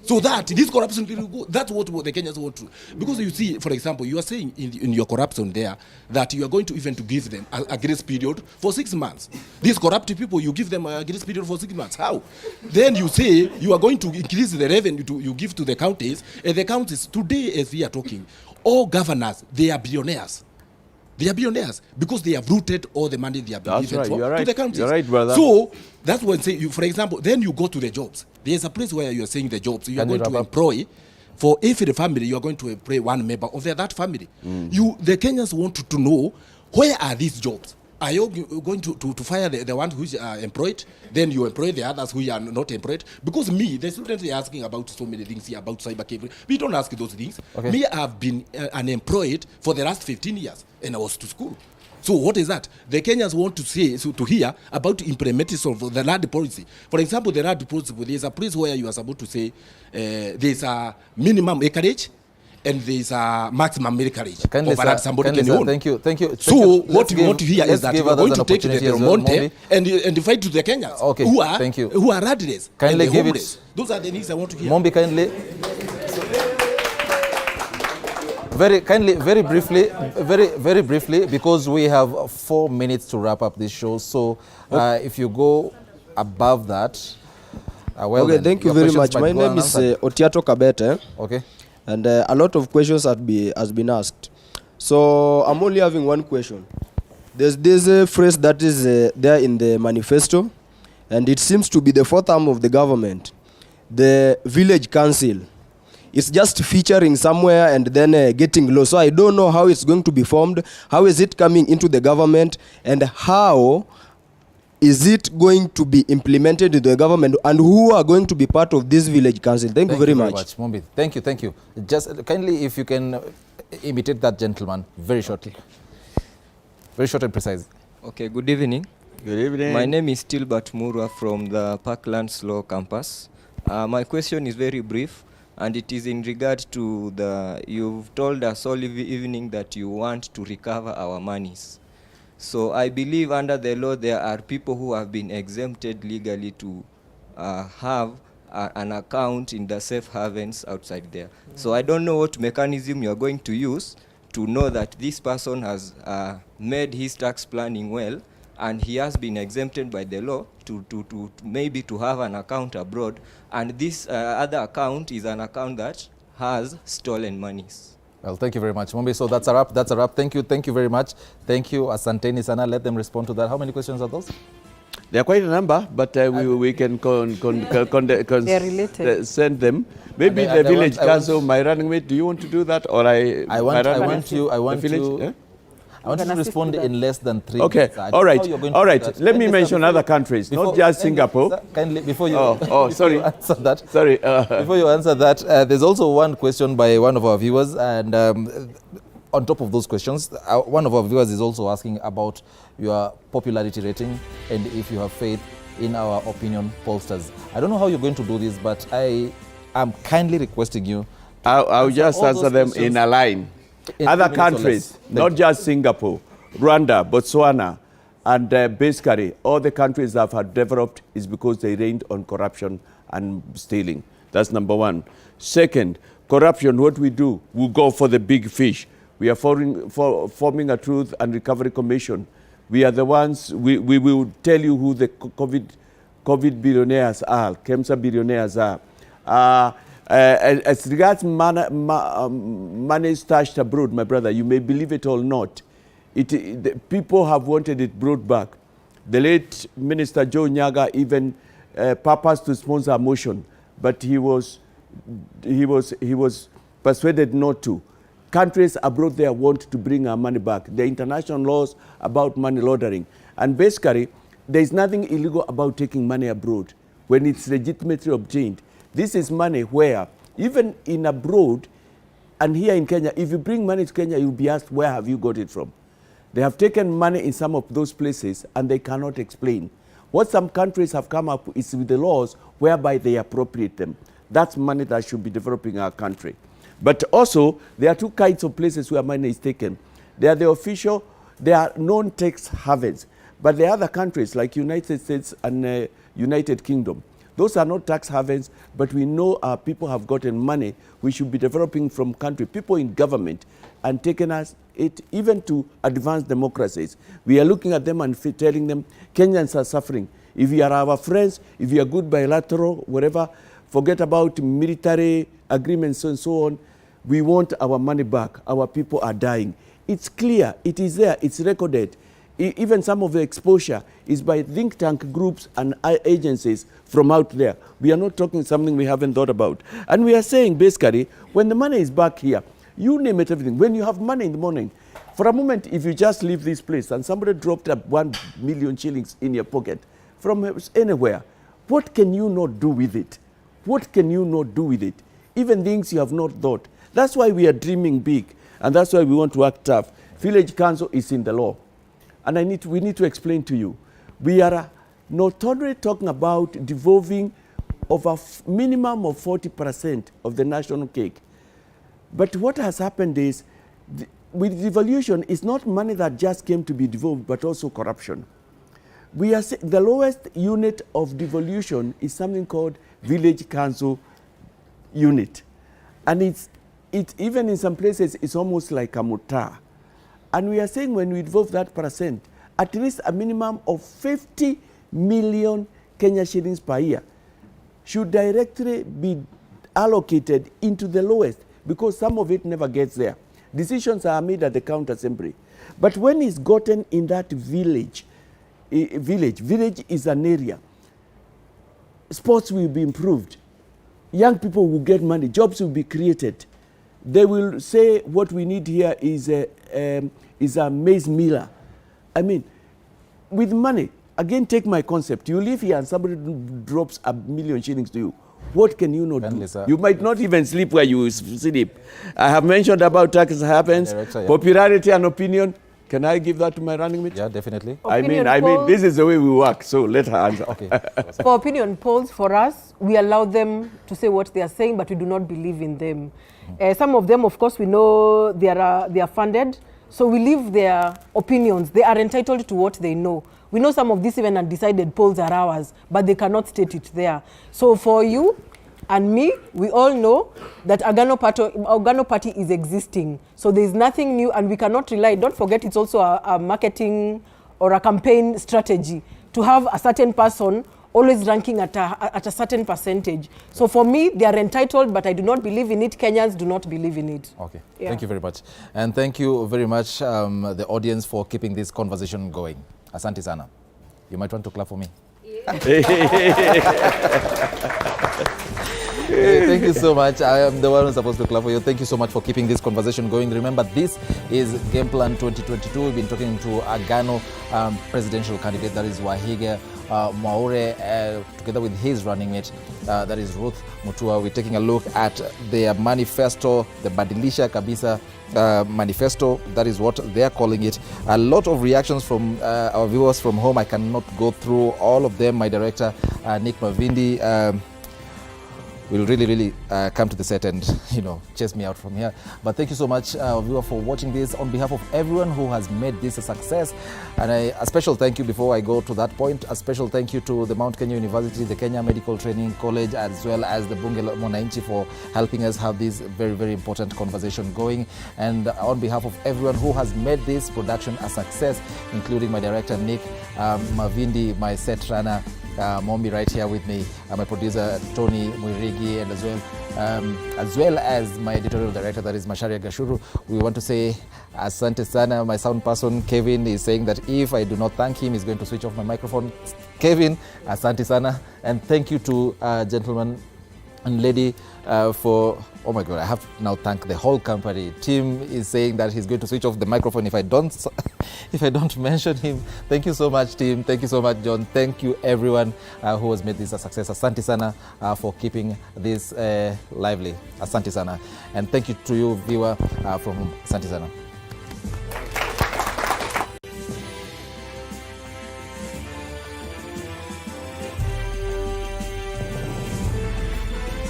So that this corruption will go. That's what the Kenyans want to. Because you see, for example, you are saying in your corruption there that you are going to even to give them a grace period for 6 months. These corrupt people, you give them a grace period for 6 months. How? Then you say you are going to increase the revenue you give to the counties. And the counties, today as we are talking, all governors, they are billionaires. They are billionaires because they have rooted all the money they have been given to the counties. You're right, brother. So that's when say, for example, then you go to the jobs. There's a place where you are saying the jobs. You are going to employ, for every family, you are going to employ one member of that family. The Kenyans want to know, where are these jobs? Are you going to fire the ones who are employed? Then you employ the others who are not employed? Because me, the students are asking about so many things here, about cyber cable. We don't ask those things. Okay. Me, I've been unemployed for the last 15 years, and I was to school. So what is that? The Kenyans want to say, to hear about implementation of the land policy. For example, the land policy, there's a place where you are supposed to say there's a minimum acreage and there's a maximum acreage of land somebody can own. Thank you. So what you want to hear is that you are going to take the Del Monte and fight to the Kenyans who are landless and the homeless. Those are the things I want to hear. Mombi, kindly. Very briefly, because we have 4 minutes to wrap up this show. So if you go above that, well, okay, thank you very much. My name is Otiato Kabete. Okay. And a lot of questions has been asked. So I'm only having one question. There's this phrase that is there in the manifesto, and it seems to be the fourth arm of the government, the village council. It's just featuring somewhere and then getting low. So I don't know how it's going to be formed, how is it coming into the government, and how is it going to be implemented in the government, and who are going to be part of this village council? Thank you very much. Mombi. Thank you. Just kindly, if you can imitate that gentleman very shortly. Very short and precise. Okay, good evening. Good evening. My name is Ruth Mutua from the Parklands Law Campus. My question is very brief, and it is in regard to you've told us all evening that you want to recover our monies. So I believe under the law there are people who have been exempted legally to have an account in the safe havens outside there. So I don't know what mechanism you're going to use to know that this person has made his tax planning well, and he has been exempted by the law to maybe to have an account abroad, and this other account is an account that has stolen monies. Well, thank you very much, Mombi. So that's a wrap. That's a wrap. Thank you very much. Thank you, Asanteni Sana. Let them respond to that. How many questions are those? There are quite a number, but we can They're related. Send them. Maybe the village council, my running mate, do you want to do that, or I want you to respond in less than 3 okay. minutes. All right. Let me mention other countries, not just Singapore. Kindly, before you, sorry. You answer that. Sorry. Before you answer that, there's also one question by one of our viewers, and on top of those questions, one of our viewers is also asking about your popularity rating and if you have faith in our opinion pollsters. I don't know how you're going to do this, but I am kindly requesting you. I'll just answer them in a line. Other countries, not just Singapore, Rwanda, Botswana, and basically all the countries that have developed is because they reigned on corruption and stealing. That's number one. Second, corruption, what we do, we go for the big fish. We are forming a Truth and Recovery Commission. We are the ones, we will tell you who the COVID billionaires are, KEMSA billionaires are. As regards money stashed abroad, my brother, you may believe it or not, people have wanted it brought back. The late Minister Joe Nyaga even purposed to sponsor a motion, but he was persuaded not to. Countries abroad there want to bring our money back. The international laws about money laundering. And basically, there is nothing illegal about taking money abroad when it's legitimately obtained. This is money where, even in abroad and here in Kenya, if you bring money to Kenya, you'll be asked, where have you got it from? They have taken money in some of those places and they cannot explain. What some countries have come up is with the laws whereby they appropriate them. That's money that should be developing our country. But also, there are two kinds of places where money is taken. They are the official, they are non-tax havens. But the other countries like United States and United Kingdom, those are not tax havens, but we know our people have gotten money we should be developing from country, people in government, and taking us it even to advanced democracies. We are looking at them and telling them, Kenyans are suffering. If you are our friends, if you are good bilateral, whatever, forget about military agreements and so on. We want our money back. Our people are dying. It's clear. It is there. It's recorded. Even some of the exposure is by think tank groups and agencies from out there. We are not talking something we haven't thought about. And we are saying, basically, when the money is back here, you name it, everything. When you have money in the morning, for a moment, if you just leave this place and somebody dropped up 1 million shillings in your pocket from anywhere, what can you not do with it? What can you not do with it? Even things you have not thought. That's why we are dreaming big, and that's why we want to act tough. Village council is in the law. And we need to explain to you, we are not only talking about devolving of a minimum of 40% of the national cake. But what has happened is, with devolution, it's not money that just came to be devolved, but also corruption. We are the lowest unit of devolution is something called village council unit. And it's even in some places, it's almost like a mutar. And we are saying when we devolve that percent, at least a minimum of 50 million Kenya shillings per year should directly be allocated into the lowest, because some of it never gets there. Decisions are made at the county assembly. But when it's gotten in that village is an area, sports will be improved. Young people will get money, jobs will be created. They will say what we need here is a maize miller. I mean, with money, again, take my concept. You live here and somebody drops 1 million shillings to you. What can you not do? You might not even sleep where you sleep. I have mentioned about tax havens, popularity and opinion. Can I give that to my running mate? Yeah, definitely. I mean, this is the way we work, so let her answer. Okay. For opinion polls, for us, we allow them to say what they are saying, but we do not believe in them. Some of them, of course, we know they are funded, so we leave their opinions. They are entitled to what they know. We know some of these even undecided polls are ours, but they cannot state it there. So for you and me, we all know that Agano Party is existing. So there is nothing new, and we cannot rely. Don't forget, it's also a marketing or a campaign strategy to have a certain person always ranking at a certain percentage. So for me, they are entitled, but I do not believe in it. Kenyans do not believe in it. Okay, yeah. Thank you very much. And thank you very much, the audience, for keeping this conversation going. Asante sana. You might want to clap for me. Thank you so much. I am the one who's supposed to clap for you. Thank you so much for keeping this conversation going. Remember, this is Game Plan 2022. We've been talking to Agano presidential candidate, that is David Mwaure, together with his running mate, that is Ruth Mutua. We're taking a look at their manifesto, the Badilisha Kabisa manifesto. That is what they're calling it. A lot of reactions from our viewers from home. I cannot go through all of them. My director, Nick Mavindi, will really come to the set and chase me out from here. But thank you so much, viewer, for watching this. On behalf of everyone who has made this a success, and a special thank you before I go to that point, a special thank you to the Mount Kenya University, the Kenya Medical Training College, as well as the Bunge la Mwananchi for helping us have this very important conversation going. And on behalf of everyone who has made this production a success, including my director Nick Mavindi, my set runner Mombi right here with me, my producer Tony Mwirigi, and as well as my editorial director, that is Masharia Gashuru. We want to say asante sana. My sound person Kevin is saying that if I do not thank him, he's going to switch off my microphone. Kevin, asante sana, and thank you to gentlemen and lady for, oh my God, I have to now thank the whole company. Tim is saying that he's going to switch off the microphone if I don't mention him. Thank you so much, Tim. Thank you so much, John. Thank you, everyone who has made this a success. Asante sana for keeping this lively. Asante sana. And thank you to you, viewer, from home. Asante sana.